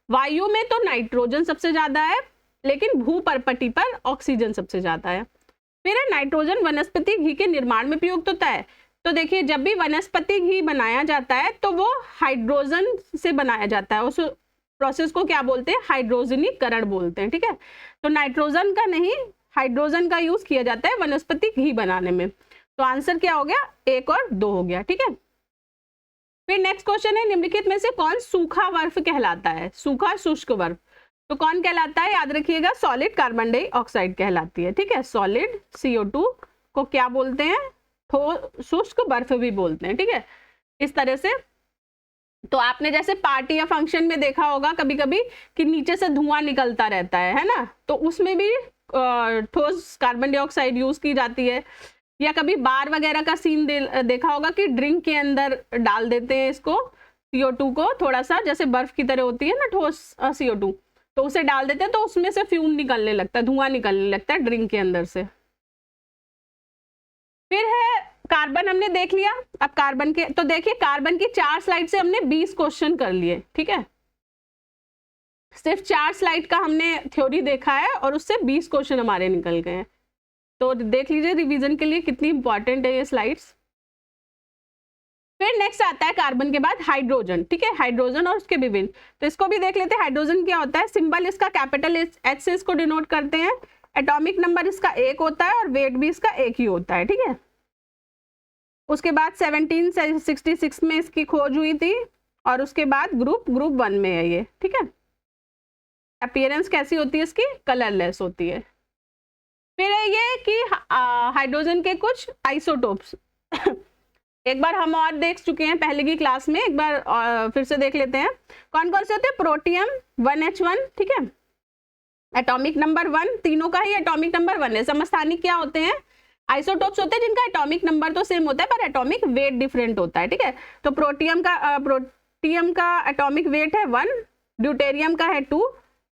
वायु में तो नाइट्रोजन सबसे ज्यादा है, लेकिन भूपर्पटी पर ऑक्सीजन सबसे ज्यादा है। फिर नाइट्रोजन वनस्पति घी के निर्माण में प्रयुक्त होता है। तो देखिए, जब भी वनस्पति घी बनाया जाता है तो वो हाइड्रोजन से बनाया जाता है, उस प्रोसेस को क्या बोलते हैं, हाइड्रोजनीकरण बोलते हैं। ठीक है, तो नाइट्रोजन का नहीं, हाइड्रोजन का यूज किया जाता है वनस्पति घी बनाने में। तो आंसर क्या हो गया, 1 और 2 हो गया। ठीक है। फिर नेक्स्ट क्वेश्चन है, निम्नलिखित में से कौन सूखा बर्फ कहलाता है, सूखा शुष्क बर्फ। तो कौन कहलाता है, याद रखिएगा, सॉलिड कार्बन डाइऑक्साइड कहलाती है। ठीक है, सॉलिड CO2 को क्या बोलते हैं, शुष्क बर्फ भी बोलते हैं। ठीक है, इस तरह से। तो आपने जैसे पार्टी या फंक्शन में देखा होगा कभी कभी कि नीचे से धुआं निकलता रहता है ना, तो उसमें भी ठोस कार्बन डाइऑक्साइड यूज की जाती है। या कभी बार वगैरह का सीन देखा होगा कि ड्रिंक के अंदर डाल देते हैं इसको, CO2 को, थोड़ा सा जैसे बर्फ की तरह होती है ना ठोस CO2, तो उसे डाल देते हैं तो उसमें से फ्यूम निकलने लगता है, धुआं निकलने लगता है ड्रिंक के अंदर से। फिर है कार्बन, हमने देख लिया। अब कार्बन के, तो देखिए कार्बन की 4 स्लाइड से हमने 20 क्वेश्चन कर लिए। ठीक है, सिर्फ 4 स्लाइड का हमने थ्योरी देखा है और उससे 20 क्वेश्चन हमारे निकल गए हैं। तो देख लीजिए रिवीजन के लिए कितनी इंपॉर्टेंट है ये स्लाइड्स। फिर नेक्स्ट आता है कार्बन के बाद हाइड्रोजन। ठीक है, हाइड्रोजन और उसके विभिन्न, तो इसको भी देख लेते हैं। हाइड्रोजन क्या होता है, सिंबल इसका कैपिटल H से इसको डिनोट करते हैं। एटॉमिक नंबर इसका 1 होता है और वेट भी इसका 1 ही होता है। ठीक है, उसके बाद 1766 में इसकी खोज हुई थी और उसके बाद ग्रुप 1 में है ये। ठीक है, अपीयरेंस कैसी होती है इसकी, कलरलेस होती है। फिर है ये कि हाइड्रोजन के कुछ आइसोटोप्स एक बार हम और देख चुके हैं पहले की क्लास में, एक बार फिर से देख लेते हैं। कौन कौन से होते हैं, प्रोटियम 1H1। ठीक है, एटॉमिक नंबर 1, तीनों का ही एटॉमिक नंबर 1 है। समस्थानिक क्या होते हैं, आइसोटोप्स होते हैं जिनका एटॉमिक नंबर तो सेम होता है पर एटॉमिक वेट डिफरेंट होता है। ठीक है, तो प्रोटियम का एटॉमिक वेट है 1, ड्यूटेरियम का है 2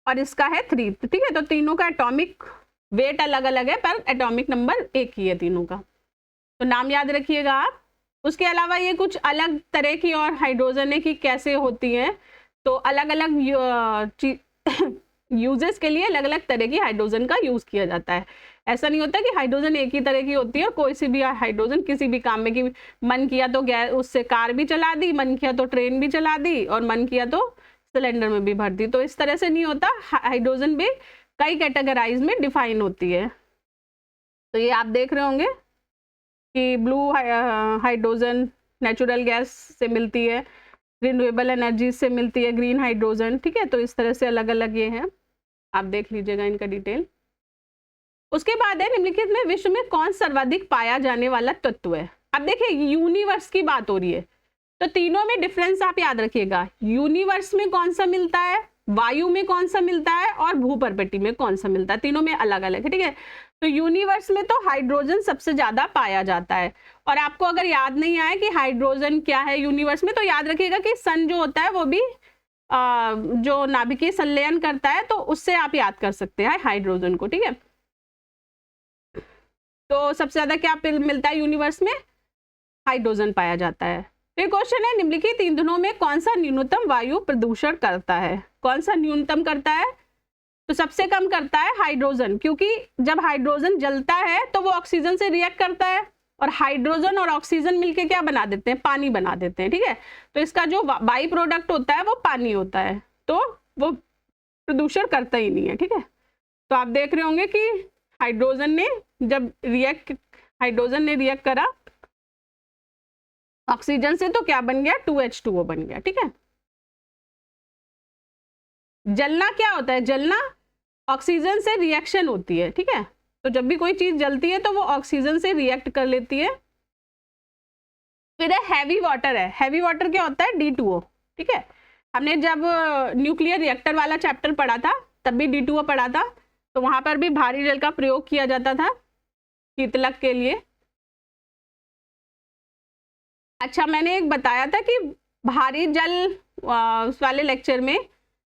और इसका है 3। ठीक है, तो तीनों का एटॉमिक वेट अलग अलग है पर एटॉमिक नंबर एक ही है तीनों का, तो नाम याद रखिएगा आप। उसके अलावा ये कुछ अलग तरह की और हाइड्रोजन है कि कैसे होती हैं, तो अलग अलग यूजेस के लिए अलग अलग तरह की हाइड्रोजन का यूज किया जाता है। ऐसा नहीं होता कि हाइड्रोजन एक ही तरह की होती है और कोई सी भी हाइड्रोजन किसी भी काम में, कि मन किया तो गैस उससे कार भी चला दी, मन किया तो ट्रेन भी चला दी और मन किया तो सिलेंडर में भी भर दी। तो इस तरह से नहीं होता, हाइड्रोजन भी कई कैटेगराइज में डिफाइन होती है। तो ये आप देख रहे होंगे कि ब्लू हाइड्रोजन नेचुरल गैस से मिलती है, रिन्यूएबल एनर्जी से मिलती है ग्रीन हाइड्रोजन। ठीक है, तो इस तरह से अलग अलग ये हैं, आप देख लीजिएगा इनका डिटेल। उसके बाद है निम्नलिखित में विश्व में कौन सर्वाधिक पाया जाने वाला तत्व है। अब देखिए यूनिवर्स की बात हो रही है, तो तीनों में डिफरेंस आप याद रखिएगा। यूनिवर्स में कौन सा मिलता है, वायु में कौन सा मिलता है और भूपर्पटी में कौन सा मिलता है, तीनों में अलग अलग है। ठीक है, तो यूनिवर्स में तो हाइड्रोजन सबसे ज्यादा पाया जाता है। और आपको अगर याद नहीं आए कि हाइड्रोजन क्या है यूनिवर्स में, तो याद रखिएगा कि सन जो होता है वो भी जो नाभिकीय संलयन करता है, तो उससे आप याद कर सकते हैं हाइड्रोजन को। ठीक है, तो सबसे ज्यादा क्या मिलता है यूनिवर्स में, हाइड्रोजन पाया जाता है। फिर क्वेश्चन है निम्नलिखित ईंधनों में कौन सा न्यूनतम वायु प्रदूषण करता है, कौन सा न्यूनतम करता है, तो सबसे कम करता है हाइड्रोजन, क्योंकि जब हाइड्रोजन जलता है तो वो ऑक्सीजन से रिएक्ट करता है और हाइड्रोजन और ऑक्सीजन मिलके क्या बना देते हैं, पानी बना देते हैं। ठीक है, तो इसका जो बाई प्रोडक्ट होता है वो पानी होता है, तो वो प्रदूषण करता ही नहीं है। ठीक है, तो आप देख रहे होंगे कि हाइड्रोजन ने रिएक्ट करा ऑक्सीजन से तो क्या बन गया, 2H2O बन गया। ठीक है, जलना क्या होता है, जलना ऑक्सीजन से रिएक्शन होती है। ठीक है, तो जब भी कोई चीज जलती है तो वो ऑक्सीजन से रिएक्ट कर लेती है। फिर है हैवी वाटर, है हैवी वाटर क्या होता है, D2O। ठीक है, हमने जब न्यूक्लियर रिएक्टर वाला चैप्टर पढ़ा था तब भी D2O पढ़ा था, तो वहां पर भी भारी जल का प्रयोग किया जाता था शीतलक के लिए। अच्छा, मैंने एक बताया था कि भारी जल वाले लेक्चर में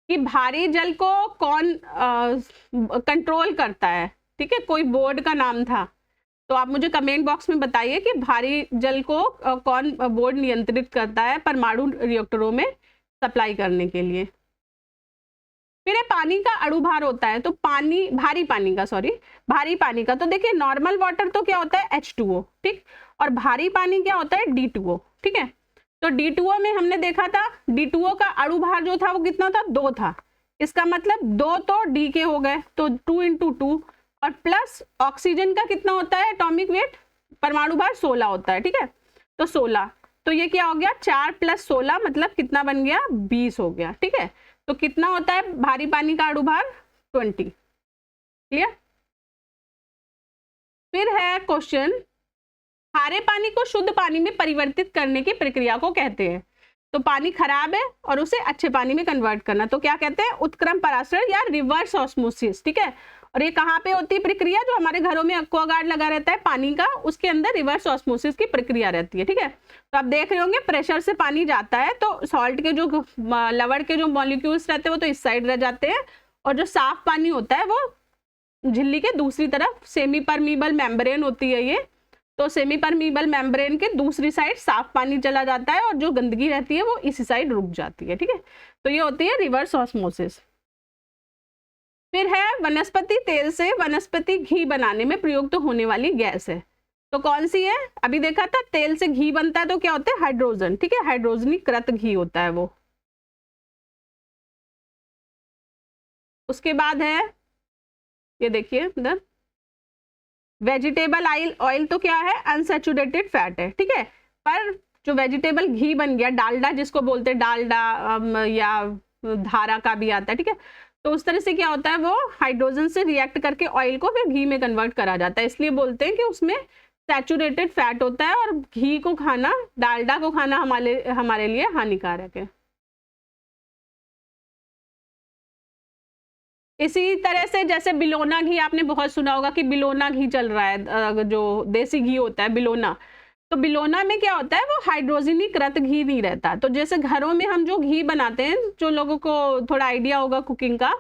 कि भारी जल को कौन कंट्रोल करता है। ठीक है, कोई बोर्ड का नाम था, तो आप मुझे कमेंट बॉक्स में बताइए कि भारी जल को कौन बोर्ड नियंत्रित करता है परमाणु रिएक्टरों में सप्लाई करने के लिए। फिर पानी का अणुभार होता है, तो भारी पानी का तो देखिए नॉर्मल वाटर तो क्या होता है, H2O। ठीक, और भारी पानी क्या होता है, D2O। ठीक है, तो D2O में हमने देखा था D2O का अणुभार जो था वो कितना था, 2 था। इसका मतलब 2 तो D के हो गए, तो 2 × 2 और प्लस ऑक्सीजन का कितना होता है एटॉमिक वेट, परमाणु भार 16 होता है। ठीक है, तो 16, तो ये क्या हो गया, 4 + 16 मतलब कितना बन गया, 20 हो गया। ठीक है, तो कितना होता है भारी पानी का अणुभार, 20। क्लियर। फिर है क्वेश्चन, खारे पानी को शुद्ध पानी में परिवर्तित करने की प्रक्रिया को कहते हैं। तो पानी खराब है और उसे अच्छे पानी में कन्वर्ट करना, तो क्या कहते हैं, उत्क्रम परासरण या रिवर्स ऑस्मोसिस। ठीक है, और ये कहाँ पे होती है प्रक्रिया, जो हमारे घरों में एक्वागार्ड लगा रहता है पानी का, उसके अंदर रिवर्स ऑस्मोसिस की प्रक्रिया रहती है। ठीक है, तो आप देख रहे होंगे प्रेशर से पानी जाता है तो सॉल्ट के जो लवण के जो मॉलिक्यूल्स रहते हैं वो तो इस साइड रह जाते हैं, और जो साफ पानी होता है वो झिल्ली के दूसरी तरफ, सेमी परमीबल मेम्ब्रेन होती है ये, तो सेमी परमीबल मेम्ब्रेन के दूसरी साइड साफ पानी चला जाता है और जो गंदगी रहती है वो इसी साइड रुक जाती है। ठीक है, तो ये होती है रिवर्स ऑस्मोसिस। फिर है वनस्पति तेल से वनस्पति घी बनाने में प्रयुक्त होने वाली गैस है, तो कौन सी है, अभी देखा था तेल से घी बनता है तो क्या होता है, हाइड्रोजन। ठीक है, हाइड्रोजनीकृत घी होता है वो। उसके बाद है ये देखिए इधर, वेजिटेबल ऑयल तो क्या है, अनसैचुरेटेड फैट है। ठीक है, पर जो वेजिटेबल घी बन गया, डालडा जिसको बोलते हैं, डालडा या धारा का भी आता है। ठीक है, तो उस तरह से क्या होता है, वो हाइड्रोजन से रिएक्ट करके ऑयल को फिर घी में कन्वर्ट करा जाता है, इसलिए बोलते हैं कि उसमें सैचुरेटेड फैट होता है और घी को खाना, डालडा को खाना हमारे लिए हानिकारक है। इसी तरह से जैसे बिलोना घी आपने बहुत सुना होगा कि बिलोना घी चल रहा है, जो देसी घी होता है बिलोना, तो बिलोना में क्या होता है, वो हाइड्रोजनीकृत घी नहीं रहता। तो जैसे घरों में हम जो घी बनाते हैं, जो लोगों को थोड़ा आइडिया होगा कुकिंग का,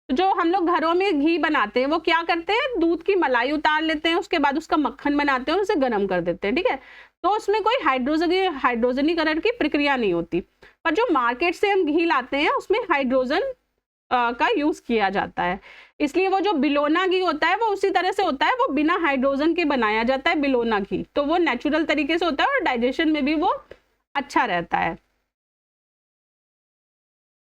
तो जो हम लोग घरों में घी बनाते हैं वो क्या करते हैं, दूध की मलाई उतार लेते हैं, उसके बाद उसका मक्खन बनाते हैं और उसे गर्म कर देते हैं। ठीक है, तो उसमें कोई हाइड्रोजनीकरण की प्रक्रिया नहीं होती। पर जो मार्केट से हम घी लाते हैं उसमें हाइड्रोजन का यूज किया जाता है, इसलिए वो जो बिलोना घी होता है वो उसी तरह से होता है, वो बिना हाइड्रोजन के बनाया जाता है बिलोना घी, तो वो नेचुरल तरीके से होता है और डाइजेशन में भी वो अच्छा रहता है।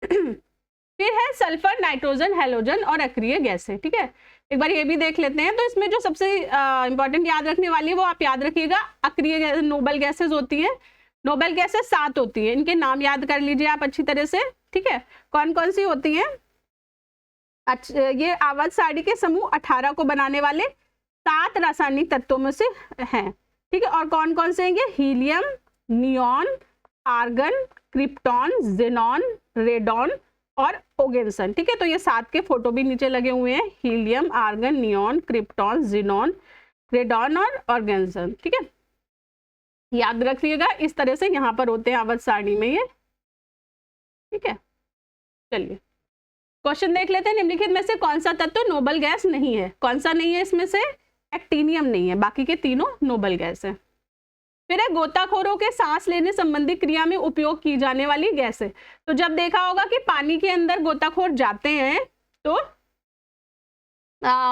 फिर है सल्फर, नाइट्रोजन, हेलोजन और अक्रिय गैसें। ठीक है, एक बार ये भी देख लेते हैं। तो इसमें जो सबसे इंपॉर्टेंट याद रखने वाली है वो आप याद रखिएगा, अक्रिय नोबल गैसेज होती है। नोबल गैसेज 7 होती है, इनके नाम याद कर लीजिए आप अच्छी तरह से। ठीक है, कौन कौन सी होती हैं, ये आवर्त सारणी के समूह 18 को बनाने वाले 7 रासायनिक तत्वों में से हैं। ठीक है, और कौन कौन से हैं ये, helium, neon, argon, krypton, xenon, radon और ओगेन्सन। ठीक है, तो ये 7 के फोटो भी नीचे लगे हुए हैं, helium, argon, neon, krypton, xenon, radon और ओगेन्सन। ठीक है, याद रखिएगा, इस तरह से यहाँ पर होते हैं आवर्त सारणी में ये। ठीक है, चलिए क्वेश्चन देख लेते हैं। निम्नलिखित में से कौन सा तत्व नोबल गैस नहीं है, कौन सा नहीं है इसमें से, एक्टिनियम नहीं है, बाकी के तीनों नोबल गैस है। फिर है गोताखोरों के सांस लेने संबंधी क्रिया में उपयोग की जाने वाली गैस है। तो जब देखा होगा कि पानी के अंदर गोताखोर जाते हैं तो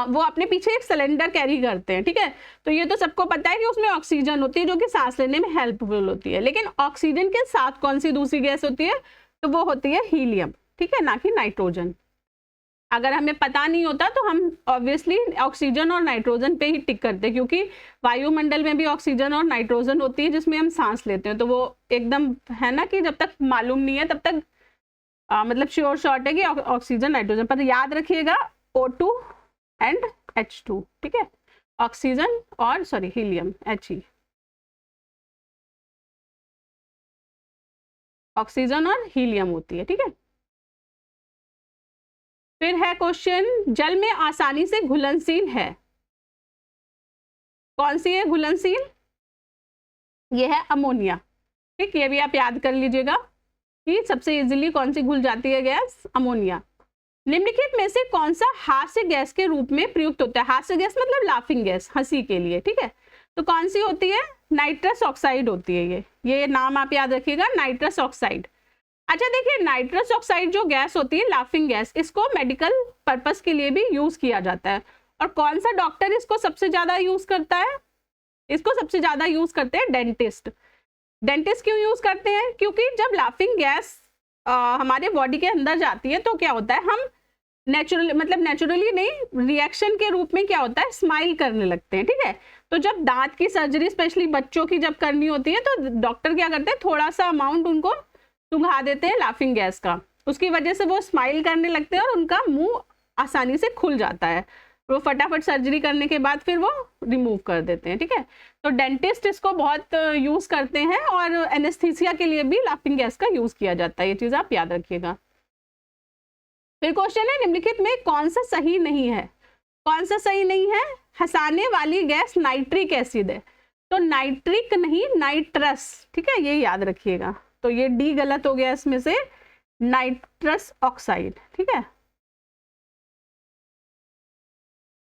वो अपने पीछे एक सिलेंडर कैरी करते हैं। ठीक है, तो ये तो सबको पता है कि उसमें ऑक्सीजन होती है जो कि सांस लेने में हेल्पफुल होती है, लेकिन ऑक्सीजन के साथ कौन सी दूसरी गैस होती है, तो वो होती है हीलियम। ठीक है, ना कि नाइट्रोजन। अगर हमें पता नहीं होता तो हम ऑब्वियसली ऑक्सीजन और नाइट्रोजन पे ही टिक करते हैं, क्योंकि वायुमंडल में भी ऑक्सीजन और नाइट्रोजन होती है जिसमें हम सांस लेते हैं। तो वो एकदम है ना कि जब तक मालूम नहीं है तब तक मतलब श्योर शॉर्ट है कि ऑक्सीजन नाइट्रोजन, पर याद रखिएगा O2 एंड H2, ठीक है, ऑक्सीजन और सॉरी हीलियम He, ऑक्सीजन और हीलियम होती है, ठीक है। फिर है क्वेश्चन, जल में आसानी से घुलनशील है, कौन सी है घुलनशील? ये है अमोनिया, ठीक, ये भी आप याद कर लीजिएगा कि सबसे इजीली कौन सी घुल जाती है गैस? अमोनिया। निम्नलिखित में से कौन सा हास्य गैस के रूप में प्रयुक्त होता है? हास्य गैस मतलब लाफिंग गैस, हंसी के लिए, ठीक है। तो कौन सी होती है? नाइट्रस ऑक्साइड होती है ये नाम आप याद रखिएगा, नाइट्रस ऑक्साइड। अच्छा देखिए, नाइट्रस ऑक्साइड जो गैस होती है, लाफिंग गैस, इसको मेडिकल पर्पस के लिए भी यूज किया जाता है। और कौन सा डॉक्टर इसको सबसे ज्यादा यूज करता है? इसको सबसे ज्यादा यूज करते हैं डेंटिस्ट। डेंटिस्ट क्यों यूज करते हैं? क्योंकि जब लाफिंग गैस हमारे बॉडी के अंदर जाती है तो क्या होता है, हम नेचुरली नहीं, रिएक्शन के रूप में क्या होता है, स्माइल करने लगते हैं, ठीक है। तो जब दांत की सर्जरी स्पेशली बच्चों की जब करनी होती है तो डॉक्टर क्या करते हैं, थोड़ा सा अमाउंट उनको सुंघा देते हैं लाफिंग गैस का, उसकी वजह से वो स्माइल करने लगते हैं और उनका मुंह आसानी से खुल जाता है। वो फटाफट सर्जरी करने के बाद फिर वो रिमूव कर देते हैं, ठीक है। तो डेंटिस्ट इसको बहुत यूज करते हैं और एनेस्थीसिया के लिए भी लाफिंग गैस का यूज किया जाता है, ये चीज आप याद रखिएगा। फिर क्वेश्चन है, निम्नलिखित में कौन सा सही नहीं है? कौन सा सही नहीं है? हंसाने वाली गैस नाइट्रिक एसिड है, तो नाइट्रिक नहीं, नाइट्रस, ठीक है, ये याद रखिएगा। तो ये डी गलत हो गया इसमें से, नाइट्रस ऑक्साइड, ठीक है।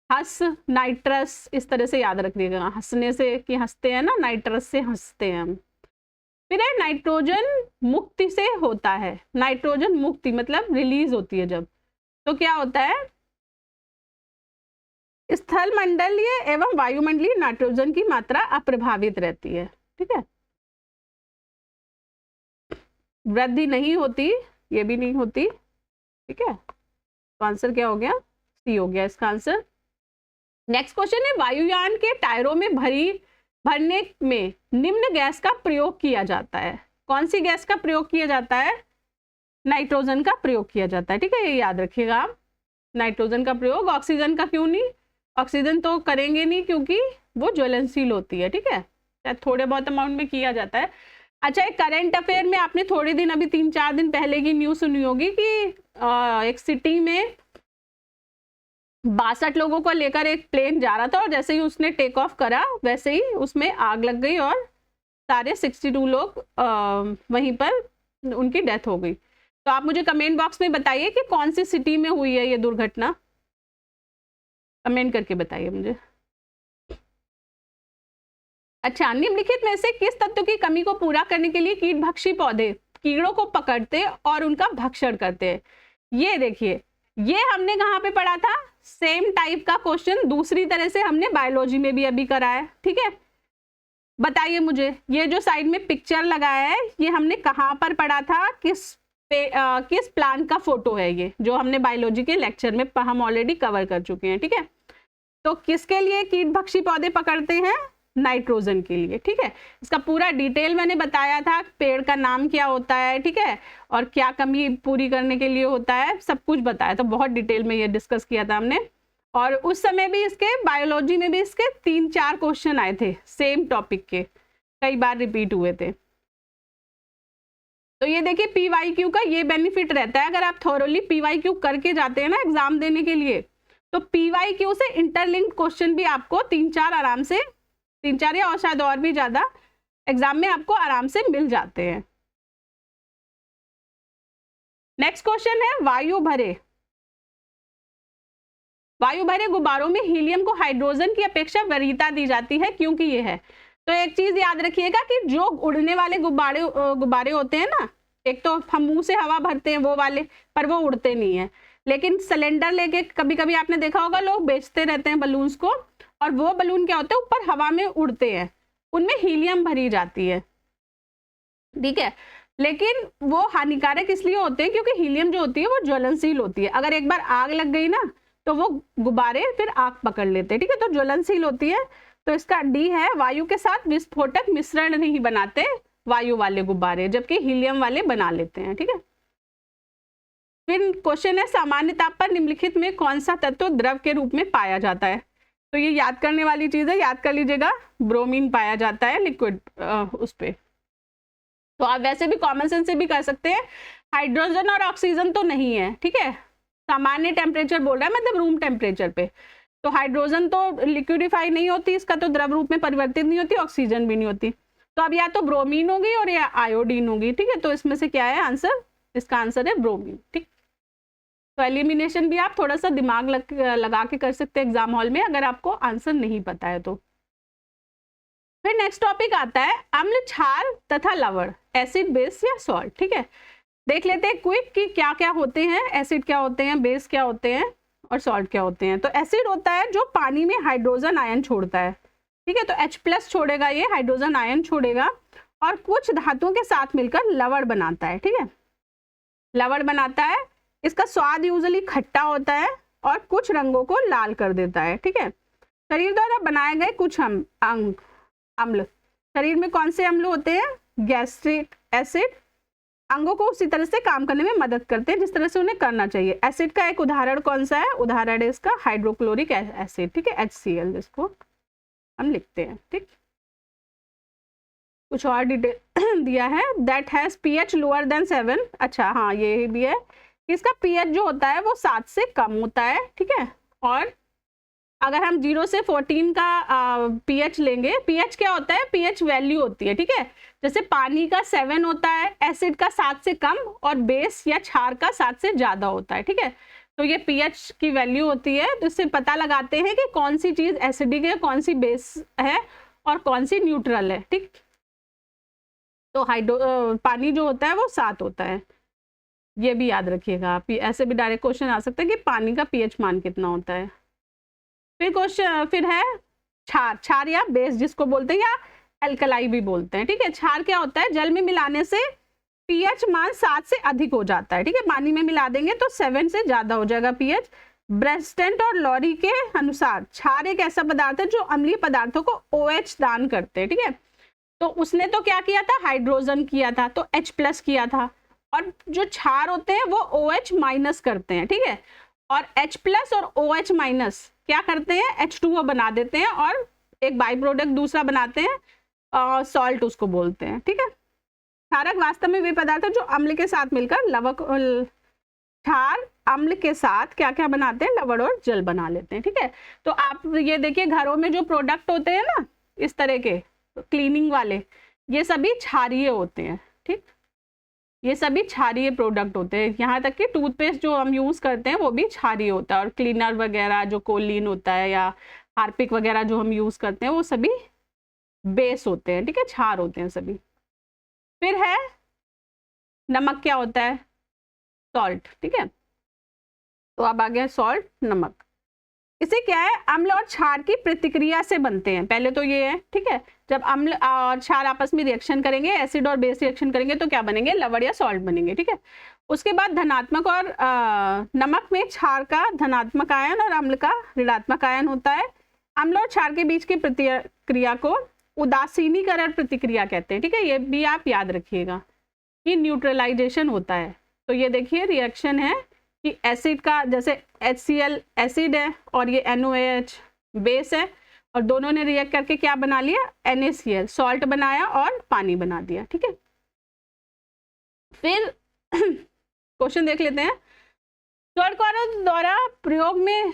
हंस, नाइट्रस, इस तरह से याद रखिएगा, हंसने से कि हंसते हैं ना, नाइट्रस से हंसते हैं हम। फिर है नाइट्रोजन मुक्ति से होता है, नाइट्रोजन मुक्ति मतलब रिलीज होती है जब, तो क्या होता है, स्थल मंडलीय एवं वायुमंडलीय नाइट्रोजन की मात्रा अप्रभावित रहती है, ठीक है। वृद्धि नहीं होती, ये भी नहीं होती, ठीक है। तो आंसर क्या हो गया? सी हो गया इसका आंसर। नेक्स्ट क्वेश्चन है, वायुयान के टायरों में भरने में निम्न गैस का प्रयोग किया जाता है, कौन सी गैस का प्रयोग किया जाता है? नाइट्रोजन का प्रयोग किया जाता है, ठीक है, ये याद रखिएगा आप, नाइट्रोजन का प्रयोग। ऑक्सीजन का क्यों नहीं? ऑक्सीजन तो करेंगे नहीं क्योंकि वो ज्वलनशील होती है, ठीक है, थोड़े बहुत अमाउंट में किया जाता है। अच्छा, एक करंट अफेयर में आपने थोड़े दिन, अभी 3-4 दिन पहले की न्यूज सुनी होगी कि एक सिटी में 62 लोगों को लेकर एक प्लेन जा रहा था और जैसे ही उसने टेक ऑफ करा वैसे ही उसमें आग लग गई और सारे 62 लोग वहीं पर उनकी डेथ हो गई। तो आप मुझे कमेंट बॉक्स में बताइए कि कौन सी सिटी में हुई है ये दुर्घटना, कमेंट करके बताइए मुझे। अच्छा, निम्नलिखित में से किस तत्व की कमी को पूरा करने के लिए कीटभक्षी पौधे कीड़ों को पकड़ते और उनका भक्षण करते हैं? ये देखिए, ये हमने कहाँ पे पढ़ा था, सेम टाइप का क्वेश्चन दूसरी तरह से हमने बायोलॉजी में भी अभी करा है, ठीक है। बताइए मुझे, ये जो साइड में पिक्चर लगाया है ये हमने कहाँ पर पढ़ा था, किस प्लांट का फोटो है ये, जो हमने बायोलॉजी के लेक्चर में हम ऑलरेडी कवर कर चुके हैं, ठीक है। तो किसके लिए कीटभक्षी पौधे पकड़ते हैं? नाइट्रोजन के लिए, ठीक है। इसका पूरा डिटेल मैंने बताया था, पेड़ का नाम क्या होता है, ठीक है, और क्या कमी पूरी करने के लिए होता है, सब कुछ बताया था, बहुत डिटेल में ये डिस्कस किया था हमने। और उस समय भी इसके बायोलॉजी में भी इसके 3-4 क्वेश्चन आए थे सेम टॉपिक के, कई बार रिपीट हुए थे। तो ये देखिए, PYQ का ये बेनिफिट रहता है, अगर आप थोरोली PYQ करके जाते हैं ना एग्जाम देने के लिए, तो PYQ से इंटरलिंक्ड क्वेश्चन भी आपको 3-4 आराम से, 3-4 या और शायद और भी ज्यादा एग्जाम में आपको आराम से मिल जाते हैं। नेक्स्ट क्वेश्चन है, वायु भरे गुब्बारों में हीलियम को हाइड्रोजन की अपेक्षा वरीयता दी जाती है, क्योंकि ये है। तो एक चीज याद रखिएगा कि जो उड़ने वाले गुब्बारे होते हैं ना, एक तो हम मुंह से हवा भरते हैं वो वाले, पर वो उड़ते नहीं है, लेकिन सिलेंडर लेके कभी कभी आपने देखा होगा लोग बेचते रहते हैं बलून्स को, और वो बलून क्या होते हैं, ऊपर हवा में उड़ते हैं, उनमें हीलियम भरी जाती है, ठीक है। लेकिन वो हानिकारक इसलिए होते हैं क्योंकि हीलियम जो होती है वो ज्वलनशील होती है। अगर एक बार आग लग गई ना तो वो गुब्बारे फिर आग पकड़ लेते हैं, ठीक है, तो ज्वलनशील होती है। तो इसका डी है, वायु के साथ विस्फोटक मिश्रण नहीं बनाते वायु वाले गुब्बारे, जबकि हीलियम वाले बना लेते हैं, ठीक है। फिर क्वेश्चन है, सामान्य ताप पर निम्नलिखित में कौन सा तत्व द्रव के रूप में पाया जाता है? तो ये याद करने वाली चीज है, याद कर लीजिएगा, ब्रोमीन पाया जाता है लिक्विड उस पे। तो आप वैसे भी कॉमन सेंस से भी कर सकते हैं, हाइड्रोजन और ऑक्सीजन तो नहीं है, ठीक है, सामान्य टेम्परेचर बोल रहा है, मतलब रूम टेम्परेचर पे। तो हाइड्रोजन तो लिक्विडिफाई नहीं होती, इसका तो द्रव रूप में परिवर्तित नहीं होती, ऑक्सीजन भी नहीं होती। तो अब या तो ब्रोमीन होगी और या आयोडीन होगी, ठीक है। तो इसमें से क्या है आंसर? इसका आंसर है ब्रोमीन, ठीक। तो एलिमिनेशन भी आप थोड़ा सा दिमाग लगा के कर सकते हैं एग्जाम हॉल में, अगर आपको आंसर नहीं पता है तो। फिर नेक्स्ट टॉपिक आता है अम्ल, क्षार तथा लवण, एसिड, बेस या सॉल्ट, ठीक है। देख लेते हैं क्विक कि क्या क्या होते हैं, एसिड क्या होते हैं, बेस क्या होते हैं और सॉल्ट क्या होते हैं। तो एसिड होता है जो पानी में हाइड्रोजन आयन छोड़ता है, ठीक है, तो H+ छोड़ेगा, ये हाइड्रोजन आयन छोड़ेगा और कुछ धातुओं के साथ मिलकर लवण बनाता है, ठीक है, लवण बनाता है। इसका स्वाद यूजुअली खट्टा होता है और कुछ रंगों को लाल कर देता है, ठीक है। शरीर द्वारा बनाए गए कुछ अम्ल, शरीर में कौन से अम्ल होते हैं? गैस्ट्रिक एसिड, अंगों को उसी तरह से काम करने में मदद करते हैं जिस तरह से उन्हें करना चाहिए। एसिड का एक उदाहरण कौन सा है? उदाहरण है इसका हाइड्रोक्लोरिक एसिड, ठीक है, HCl जिसको हम लिखते हैं, ठीक। कुछ और डिटेल दिया है, that has pH lower than 7, अच्छा हाँ ये भी है, इसका pH जो होता है वो 7 से कम होता है, ठीक है। और अगर हम 0 से 14 का pH लेंगे, pH क्या होता है? pH वैल्यू होती है, ठीक है। जैसे पानी का 7 होता है, एसिड का 7 से कम और बेस या क्षार का 7 से ज्यादा होता है, ठीक है। तो ये pH की वैल्यू होती है, तो इससे पता लगाते हैं कि कौन सी चीज एसिडिक है, कौन सी बेस है और कौन सी न्यूट्रल है, ठीक। तो पानी जो होता है वो 7 होता है, ये भी याद रखिएगा आप। ऐसे भी डायरेक्ट क्वेश्चन आ सकता है कि पानी का pH मान कितना होता है। फिर है क्षार, क्षार या बेस जिसको बोलते हैं, या एल्कलाई भी बोलते हैं, ठीक है। क्षार क्या होता है? जल में मिलाने से pH मान 7 से अधिक हो जाता है, ठीक है, पानी में मिला देंगे तो 7 से ज्यादा हो जाएगा pH। ब्रेस्टेंट और लॉरी के अनुसार क्षार एक ऐसा पदार्थ है जो अम्लीय पदार्थों को OH दान करते हैं, ठीक है। तो उसने तो क्या किया था? हाइड्रोजन किया था, तो H+ किया था, और जो क्षार होते हैं वो OH- करते हैं, ठीक है। और H+ और OH- क्या करते हैं? H2O बना देते हैं और एक बाई प्रोडक्ट दूसरा बनाते हैं, सॉल्ट उसको बोलते हैं, ठीक है। क्षारक वास्तव में वे पदार्थ है जो अम्ल के साथ मिलकर लवक, क्षार अम्ल के साथ क्या क्या बनाते हैं? लवण और जल बना लेते हैं, ठीक है। तो आप ये देखिए, घरों में जो प्रोडक्ट होते हैं ना इस तरह के क्लीनिंग वाले, ये सभी क्षारीय होते हैं, ठीक, ये सभी क्षारीय प्रोडक्ट होते हैं। यहाँ तक कि टूथपेस्ट जो हम यूज करते हैं वो भी क्षारीय होता है, और क्लीनर वगैरह जो कोलिन होता है या हार्पिक वगैरह जो हम यूज करते हैं वो सभी बेस होते हैं, ठीक है, क्षार होते हैं सभी। फिर है नमक, क्या होता है? सॉल्ट, ठीक है। तो अब आ गया सॉल्ट, नमक। इसे क्या है? अम्ल और क्षार की प्रतिक्रिया से बनते हैं, पहले तो ये है, ठीक है। जब अम्ल और क्षार आपस में रिएक्शन करेंगे, एसिड और बेस रिएक्शन करेंगे तो क्या बनेंगे? लवण या सॉल्ट बनेंगे, ठीक है। उसके बाद धनात्मक और नमक में क्षार का धनात्मक आयन और अम्ल का ऋणात्मक आयन होता है। अम्ल और क्षार के बीच की प्रतिक्रिया को उदासीनीकरण प्रतिक्रिया कहते हैं, ठीक है, ये भी आप याद रखिएगा कि न्यूट्रलाइजेशन होता है। तो ये देखिए रिएक्शन है कि एसिड का, जैसे HCl एसिड है और ये NOH बेस है, और दोनों ने रिएक्ट करके क्या बना लिया? NaCl सॉल्ट बनाया और पानी बना दिया, ठीक है। फिर क्वेश्चन देख लेते हैं, स्वर्णकारों द्वारा प्रयोग में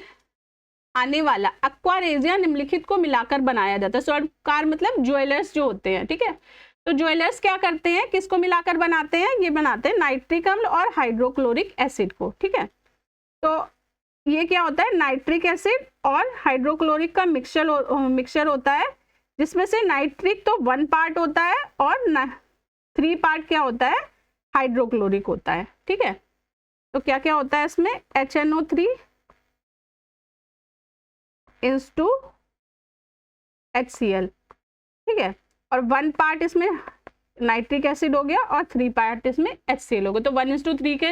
आने वाला एक्वारेजिया निम्नलिखित को मिलाकर बनाया जाता है। स्वर्णकार मतलब ज्वेलर्स जो होते हैं, ठीक है। तो ज्वेलर्स क्या करते हैं? किसको मिलाकर बनाते हैं? ये बनाते हैं नाइट्रिक अम्ल और हाइड्रोक्लोरिक एसिड को, ठीक है। तो ये क्या होता है? नाइट्रिक एसिड और हाइड्रोक्लोरिक का मिक्सचर होता है, जिसमें से नाइट्रिक तो 1 पार्ट होता है और 3 पार्ट क्या होता है? हाइड्रोक्लोरिक होता है, ठीक है। तो क्या क्या होता है इसमें? HNO3 HCl, ठीक है, और 1 पार्ट इसमें नाइट्रिक एसिड हो गया और 3 पार्ट इसमें HCl हो गया। तो 1:3 के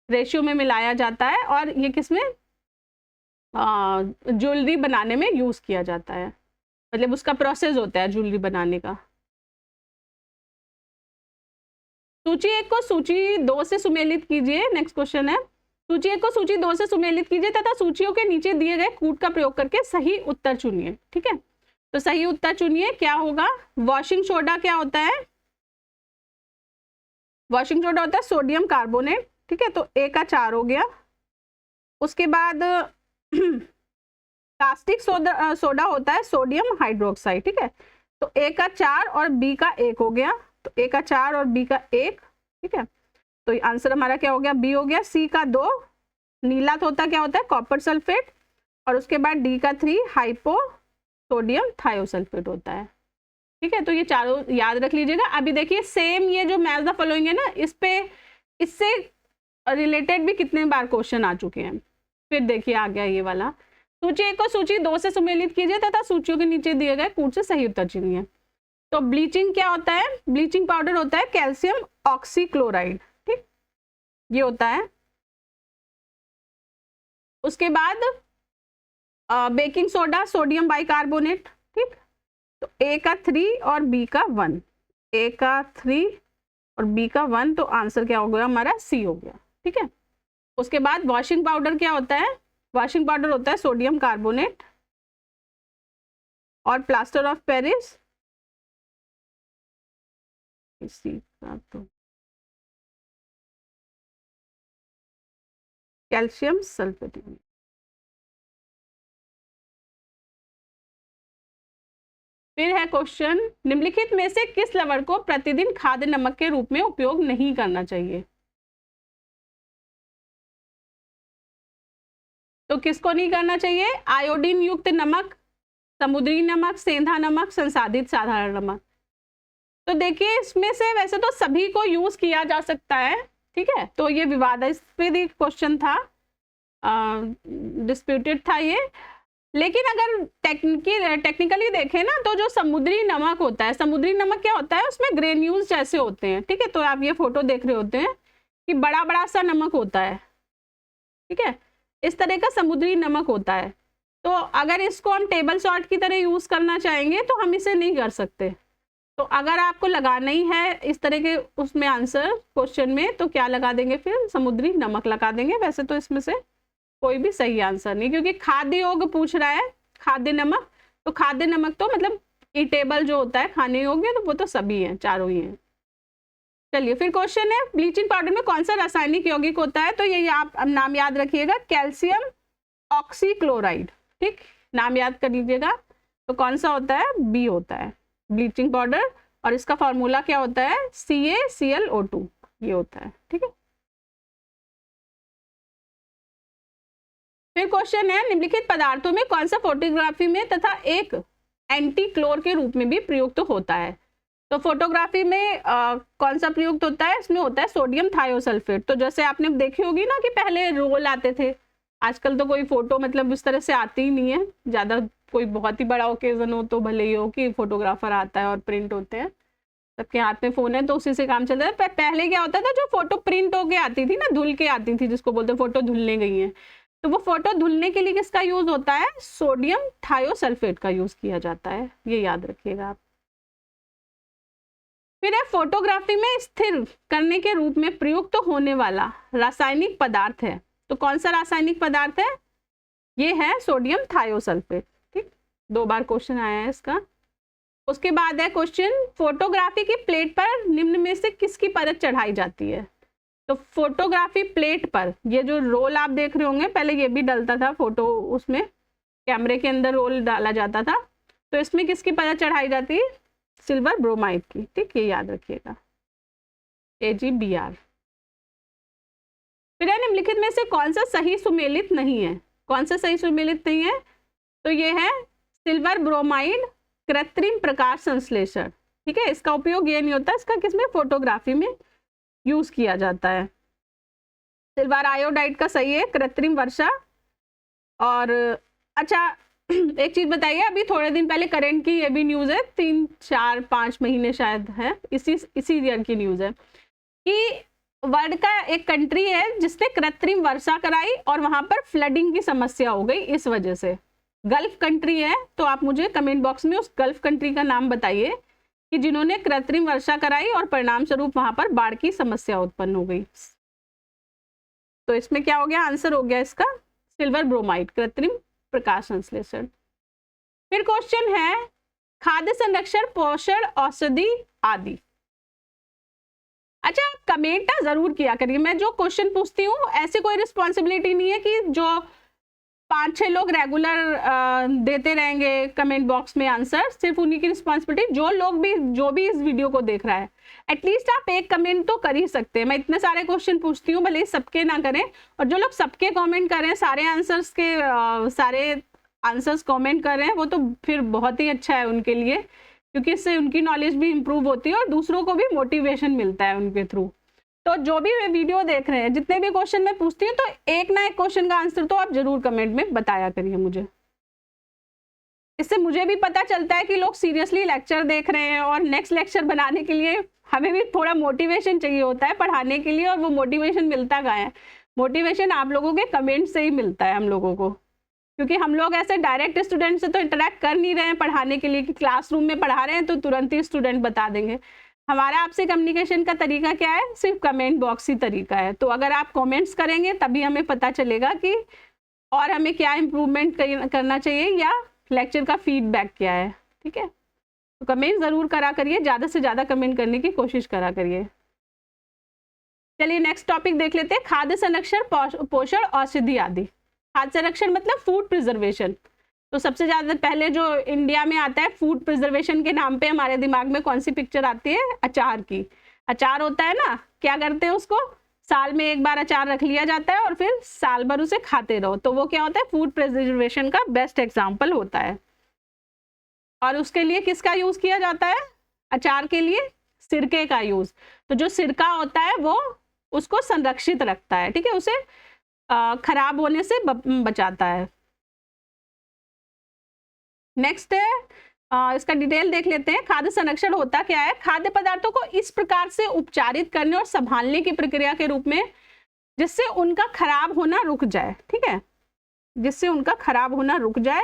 रेशियो में मिलाया जाता है और ये किसमें ज्वेलरी बनाने में यूज किया जाता है, मतलब उसका प्रोसेस होता है ज्वेलरी बनाने का। सूची 1 को सूची 2 से सुमेलित कीजिए। नेक्स्ट क्वेश्चन है, सूची 1 को सूची 2 से सुमेलित कीजिए तथा सूचियों के नीचे दिए गए कूट का प्रयोग करके सही उत्तर चुनिए। ठीक है, तो सही उत्तर चुनिए। क्या होगा? वॉशिंग सोडा क्या होता है? वॉशिंग सोडा होता है सोडियम कार्बोनेट। ठीक है, तो A का 4 हो गया। उसके बाद कास्टिक सोडा होता है सोडियम हाइड्रोक्साइड। ठीक है, तो A का 4 और B का 1 हो गया, तो A का 4 और B का 1। ठीक है, तो आंसर हमारा क्या हो गया? B हो गया। C का 2 नीला होता क्या होता है? Copper sulphate. और उसके बाद D का 3 हाइपो सोडियम थायोसल्फेट होता है। ठीक है, तो ये चारों याद रख लीजिएगा। अभी देखिए सेम ये जो मैच द फॉलोइंग है ना, इस पे इससे रिलेटेड भी कितने बार क्वेश्चन आ चुके हैं। फिर देखिए आ गया ये वाला, सूची 1 को सूची 2 से सुमेलित कीजिए तथा सूचियों के नीचे दिए गए कूट से सही उत्तर चुनिए। तो ब्लीचिंग क्या होता है? ब्लीचिंग पाउडर होता है कैल्शियम ऑक्सीक्लोराइड। ठीक, ये होता है। उसके बाद बेकिंग सोडा सोडियम बाइकार्बोनेट। ठीक, तो A का 3 और B का 1, A का 3 और B का 1, तो आंसर क्या हो गया हमारा? C हो गया। ठीक है, उसके बाद वॉशिंग पाउडर क्या होता है? वॉशिंग पाउडर होता है सोडियम कार्बोनेट। और प्लास्टर ऑफ पेरिस इसी का तो कैल्शियम सल्फेट। फिर है क्वेश्चन, निम्नलिखित में से किस लवण को प्रतिदिन खाद्य नमक के रूप में उपयोग नहीं करना चाहिए? तो किसको नहीं करना चाहिए? आयोडीन युक्त नमक, समुद्री नमक, सेंधा नमक, संसाधित साधारण नमक। तो देखिए इसमें से वैसे तो सभी को यूज किया जा सकता है। ठीक है, तो ये विवादास्पद क्वेश्चन था, डिस्प्यूटेड था ये। लेकिन अगर टेक्निकली देखें ना, तो जो समुद्री नमक होता है, समुद्री नमक क्या होता है? उसमें ग्रेन्यूल्स जैसे होते हैं। ठीक है, तो आप ये फोटो देख रहे होते हैं कि बड़ा बड़ा सा नमक होता है। ठीक है, इस तरह का समुद्री नमक होता है। तो अगर इसको हम टेबल सॉल्ट की तरह यूज करना चाहेंगे तो हम इसे नहीं कर सकते। तो अगर आपको लगाना ही है इस तरह के उसमें आंसर क्वेश्चन में, तो क्या लगा देंगे? फिर समुद्री नमक लगा देंगे। वैसे तो इसमें से कोई भी सही आंसर नहीं, क्योंकि खाद्य योग पूछ रहा है, खाद्य नमक। तो खाद्य नमक तो मतलब ईटेबल जो होता है खाने योग्य, तो वो तो सभी हैं, चारों ही हैं। चलिए फिर क्वेश्चन है, ब्लीचिंग पाउडर में कौन सा रासायनिक यौगिक होता है? तो ये आप नाम याद रखिएगा, कैल्शियम ऑक्सीक्लोराइड। ठीक, नाम याद कर लीजिएगा। तो कौन सा होता है? B होता है ब्लीचिंग पाउडर। और इसका फॉर्मूला क्या होता है? CaClO2 ये होता है। ठीक है, फिर क्वेश्चन है, निम्नलिखित पदार्थों में कौन सा फोटोग्राफी में तथा एक एंटी क्लोर के रूप में भी प्रयुक्त होता है? तो फोटोग्राफी में कौन सा प्रयुक्त होता है? इसमें होता है सोडियम थायोसल्फेट। तो जैसे आपने देखी होगी ना कि पहले रोल आते थे, आजकल तो कोई फोटो मतलब इस तरह से आती ही नहीं है ज्यादा। कोई बहुत ही बड़ा ओकेजन हो तो भले ही हो कि फोटोग्राफर आता है और प्रिंट होते हैं, सबके हाथ में फोन है तो उसी से काम चलता है। पहले क्या होता था, जो फोटो प्रिंट होके आती थी ना, धुल के आती थी, जिसको बोलते फोटो धुलने गई है, तो वो फोटो धुलने के लिए किसका यूज होता है? सोडियम थायोसल्फेट का यूज किया जाता है, ये याद रखिएगा आप। फिर है, फोटोग्राफी में स्थिर करने के रूप में प्रयुक्त होने वाला रासायनिक पदार्थ है। तो कौन सा रासायनिक पदार्थ है? ये है सोडियम थायोसल्फेट। ठीक, 2 बार क्वेश्चन आया है इसका। उसके बाद है क्वेश्चन, फोटोग्राफी की प्लेट पर निम्न में से किसकी परत चढ़ाई जाती है? तो फोटोग्राफी प्लेट पर ये जो रोल आप देख रहे होंगे, पहले ये भी डलता था फोटो, उसमें कैमरे के अंदर रोल डाला जाता था। तो इसमें किसकी परत चढ़ाई जाती है? सिल्वर ब्रोमाइड की। ठीक, ये याद रखिएगा, AgBr। फिर है, निम्नलिखित में से कौन सा सही सुमेलित नहीं है? कौन सा सही सुमेलित नहीं है? तो ये है सिल्वर ब्रोमाइड कृत्रिम प्रकाश संश्लेषण। ठीक है, इसका उपयोग ये नहीं होता, इसका किसमें? फोटोग्राफी में यूज किया जाता है। सिल्वर आयोडाइड का सही है कृत्रिम वर्षा। और अच्छा, एक चीज बताइए, अभी थोड़े दिन पहले करंट की ये भी न्यूज है, 3-4-5 महीने शायद है, इसी ईयर की न्यूज है कि वर्ल्ड का एक कंट्री है जिसने कृत्रिम वर्षा कराई और वहां पर फ्लडिंग की समस्या हो गई इस वजह से। गल्फ कंट्री है, तो आप मुझे कमेंट बॉक्स में उस गल्फ कंट्री का नाम बताइए कि जिन्होंने कृत्रिम वर्षा कराई और परिणाम स्वरूप वहां पर बाढ़ की समस्या उत्पन्न हो गई। तो इसमें क्या हो गया, आंसर हो गया इसका सिल्वर ब्रोमाइड, कृत्रिम प्रकाश संश्लेषण। फिर क्वेश्चन है खाद्य संरक्षण, पोषण, औषधि आदि। अच्छा, कमेंट जरूर किया करिए, मैं जो क्वेश्चन पूछती हूँ ऐसी कोई रिस्पॉन्सिबिलिटी नहीं है कि जो 5-6 लोग रेगुलर देते रहेंगे कमेंट बॉक्स में आंसर, सिर्फ उन्हीं की रिस्पॉन्सिबिलिटी। जो भी इस वीडियो को देख रहा है एटलीस्ट आप एक कमेंट तो कर ही सकते हैं। मैं इतने सारे क्वेश्चन पूछती हूँ, भले ही सबके ना करें, और जो लोग सबके कमेंट करें, सारे आंसर्स कमेंट कर रहे हैं, वो तो फिर बहुत ही अच्छा है उनके लिए, क्योंकि इससे उनकी नॉलेज भी इंप्रूव होती है और दूसरों को भी मोटिवेशन मिलता है उनके थ्रू। तो जो भी वीडियो देख रहे हैं, जितने भी क्वेश्चन मैं पूछती हूँ, तो एक ना एक क्वेश्चन का आंसर तो आप जरूर कमेंट में बताया करिए मुझे। इससे मुझे भी पता चलता है कि लोग सीरियसली लेक्चर देख रहे हैं, और नेक्स्ट लेक्चर बनाने के लिए हमें भी थोड़ा मोटिवेशन चाहिए होता है पढ़ाने के लिए, और वो मोटिवेशन मिलता कहाँ है? मोटिवेशन आप लोगों के कमेंट से ही मिलता है हम लोगों को, क्योंकि हम लोग ऐसे डायरेक्ट स्टूडेंट से तो इंटरेक्ट कर नहीं रहे हैं पढ़ाने के लिए कि क्लासरूम में पढ़ा रहे हैं तो तुरंत ही स्टूडेंट बता देंगे। हमारा आपसे कम्युनिकेशन का तरीका क्या है? सिर्फ कमेंट बॉक्स ही तरीका है। तो अगर आप कमेंट्स करेंगे तभी हमें पता चलेगा कि और हमें क्या इम्प्रूवमेंट करना चाहिए या लेक्चर का फीडबैक क्या है। ठीक है, तो कमेंट ज़रूर करा करिए, ज़्यादा से ज़्यादा कमेंट करने की कोशिश करा करिए। चलिए नेक्स्ट टॉपिक देख लेते हैं, खाद्य संरक्षण, पोषण, औषधि आदि। खाद्य संरक्षण मतलब फूड प्रिजर्वेशन। तो सबसे ज़्यादा पहले जो इंडिया में आता है फूड प्रिजर्वेशन के नाम पे हमारे दिमाग में कौन सी पिक्चर आती है? अचार की। अचार होता है ना, क्या करते हैं उसको, साल में एक बार अचार रख लिया जाता है और फिर साल भर उसे खाते रहो, तो वो क्या होता है? फूड प्रिजर्वेशन का बेस्ट एग्जाम्पल होता है। और उसके लिए किसका यूज किया जाता है? अचार के लिए सिरके का यूज। तो जो सिरका होता है वो उसको संरक्षित रखता है, ठीक है, उसे खराब होने से बचाता है। नेक्स्ट है इसका डिटेल देख लेते हैं। खाद्य संरक्षण होता क्या है? खाद्य पदार्थों को इस प्रकार से उपचारित करने और संभालने की प्रक्रिया के रूप में जिससे उनका खराब होना रुक जाए, ठीक है, जिससे उनका खराब होना रुक जाए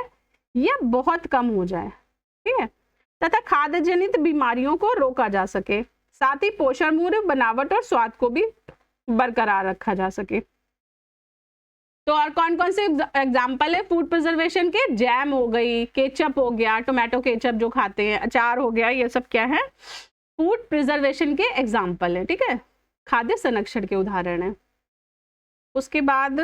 या बहुत कम हो जाए, ठीक है, तथा खाद्य जनित बीमारियों को रोका जा सके, साथ ही पोषण मूल्य, बनावट और स्वाद को भी बरकरार रखा जा सके। तो और कौन कौन से एग्जाम्पल है फूड प्रिजर्वेशन के? जैम हो गई, केचप हो गया, टोमेटो केचप जो खाते हैं, अचार हो गया, ये सब क्या है? फूड प्रिजर्वेशन के एग्जाम्पल है, ठीक है, खाद्य संरक्षण के उदाहरण है। उसके बाद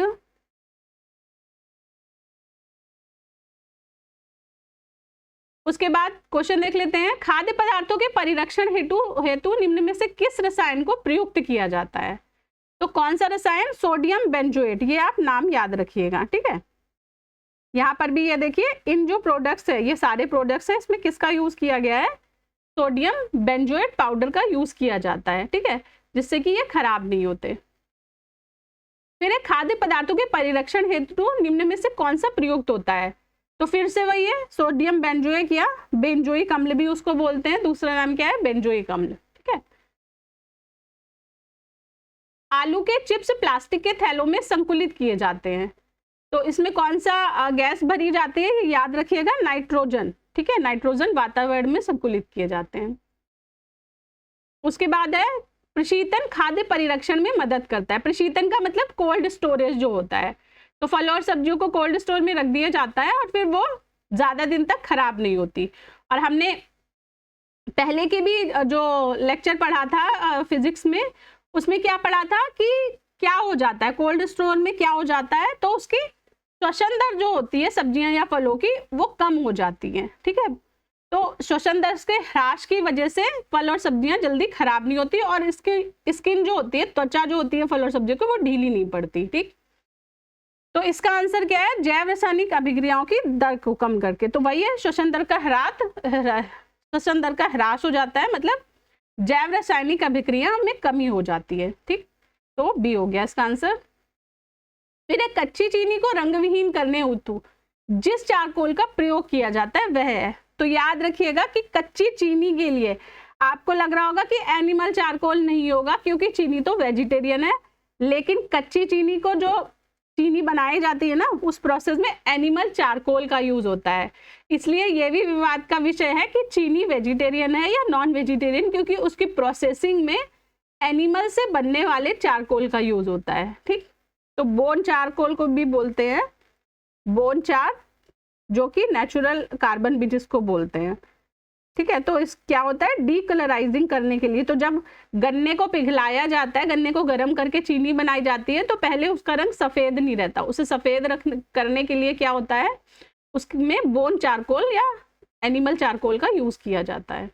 क्वेश्चन देख लेते हैं, खाद्य पदार्थों के परिरक्षण हेतु निम्न में से किस रसायन को प्रयुक्त किया जाता है? तो कौन सा रसायन? सोडियम बेंजोएट, ये आप नाम याद रखिएगा, ठीक है। यहाँ पर भी ये देखिए, इन जो प्रोडक्ट्स है, ये सारे प्रोडक्ट्स है, इसमें किसका यूज किया गया है? सोडियम बेंजोएट पाउडर का यूज किया जाता है, ठीक है, जिससे कि ये खराब नहीं होते। फिर खाद्य पदार्थों के परिरक्षण हेतु निम्न में से कौन सा प्रयुक्त होता है? तो फिर से वही है, सोडियम बेंजोइक या बेंजोइक अम्ल भी उसको बोलते हैं, दूसरा नाम क्या है? बेंजोइक अम्ल, ठीक है। आलू के चिप्स प्लास्टिक के थैलों में संकुलित किए जाते हैं, तो इसमें कौन सा गैस भरी जाती है? याद रखिएगा, नाइट्रोजन, ठीक है, नाइट्रोजन वातावरण में संकुलित किए जाते हैं। उसके बाद है प्रशीतन, खाद्य परिरक्षण में मदद करता है। प्रशीतन का मतलब कोल्ड स्टोरेज जो होता है, तो फल और सब्जियों को कोल्ड स्टोर में रख दिया जाता है और फिर वो ज्यादा दिन तक खराब नहीं होती। और हमने पहले के भी जो लेक्चर पढ़ा था फिजिक्स में, उसमें क्या पढ़ा था कि क्या हो जाता है कोल्ड स्टोर में, क्या हो जाता है, तो उसकी श्वसन दर जो होती है सब्जियां या फलों की, वो कम हो जाती है, ठीक है। तो श्वसन दर के ह्रास की वजह से फल और सब्जियां जल्दी खराब नहीं होती, और इसकी स्किन जो होती है, त्वचा जो होती है फल और सब्जियों की, वो ढीली नहीं पड़ती, ठीक। तो इसका आंसर क्या है? जैव रासायनिक अभिक्रियाओं की दर को कम करके। तो वही है, श्वसन दर का ह्रास हो जाता है, मतलब जैव रासायनिक अभिक्रिया में कमी हो जाती है, ठीक। तो बी हो गया इसका आंसर। फिर एक कच्ची चीनी को रंग विहीन करने हेतु जिस चारकोल का प्रयोग किया जाता है वह है। तो याद रखिएगा कि कच्ची चीनी के लिए आपको लग रहा होगा कि एनिमल चारकोल नहीं होगा क्योंकि चीनी तो वेजिटेरियन है, लेकिन कच्ची चीनी को जो चीनी बनाई जाती है ना, उस प्रोसेस में एनिमल चारकोल का यूज होता है। इसलिए यह भी विवाद का विषय है कि चीनी वेजिटेरियन है या नॉन वेजिटेरियन, क्योंकि उसकी प्रोसेसिंग में एनिमल से बनने वाले चारकोल का यूज होता है। ठीक, तो बोन चारकोल को भी बोलते हैं बोन चार, जो कि नेचुरल कार्बन भी जिसको बोलते हैं। ठीक है, तो इस क्या होता है, डीकलराइजिंग करने के लिए, तो जब गन्ने को पिघलाया जाता है, गन्ने को गर्म करके चीनी बनाई जाती है, तो पहले उसका रंग सफेद नहीं रहता, उसे सफेद करने के लिए क्या होता है, उसमें बोन चारकोल या एनिमल चारकोल का यूज किया जाता है।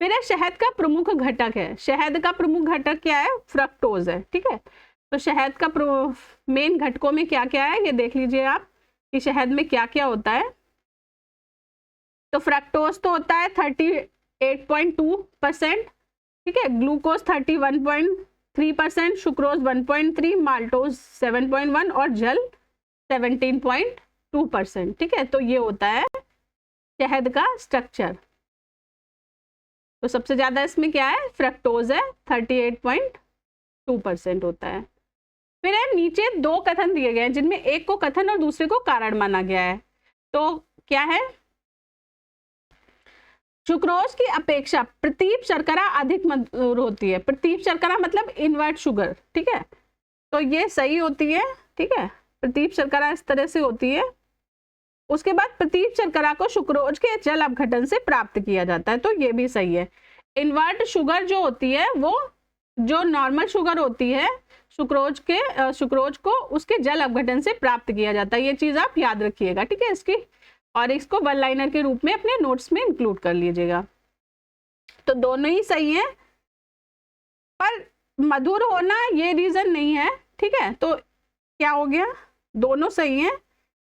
फिर है शहद का प्रमुख घटक है। शहद का प्रमुख घटक क्या है, फ्रक्टोज है। ठीक है, तो शहद का मेन घटकों में क्या क्या है ये देख लीजिए आप कि शहद में क्या क्या होता है। तो फ्रक्टोज तो होता है 38.2%, ठीक है, ग्लूकोज 31.3%, सुक्रोज 1.3, माल्टोज 7.1 और जल 17.2%। ठीक है, तो ये होता है शहद का स्ट्रक्चर। तो सबसे ज्यादा इसमें क्या है, फ्रक्टोज है, 38.2% होता है। फिर है नीचे दो कथन दिए गए हैं जिनमें एक को कथन और दूसरे को कारण माना गया है। तो क्या है, सुक्रोज की अपेक्षा प्रतीप शर्करा अधिक मधुर होती है। प्रतीप शर्करा मतलब इनवर्ट शुगर। ठीक है, तो ये सही होती है। ठीक है, प्रतीप शर्करा इस तरह से होती है। उसके बाद प्रतीप शर्करा को सुक्रोज के जल अपघटन से प्राप्त किया जाता है, तो ये भी सही है। इनवर्ट शुगर जो होती है वो जो नॉर्मल शुगर होती है, सुक्रोज को उसके जल अपघटन से प्राप्त किया जाता है। ये चीज आप याद रखिएगा। ठीक है, इसकी और इसको वन लाइनर के रूप में अपने नोट्स में इंक्लूड कर लीजिएगा। तो दोनों ही सही है, पर मधुर होना ये रीजन नहीं है। ठीक है, तो क्या हो गया, दोनों सही है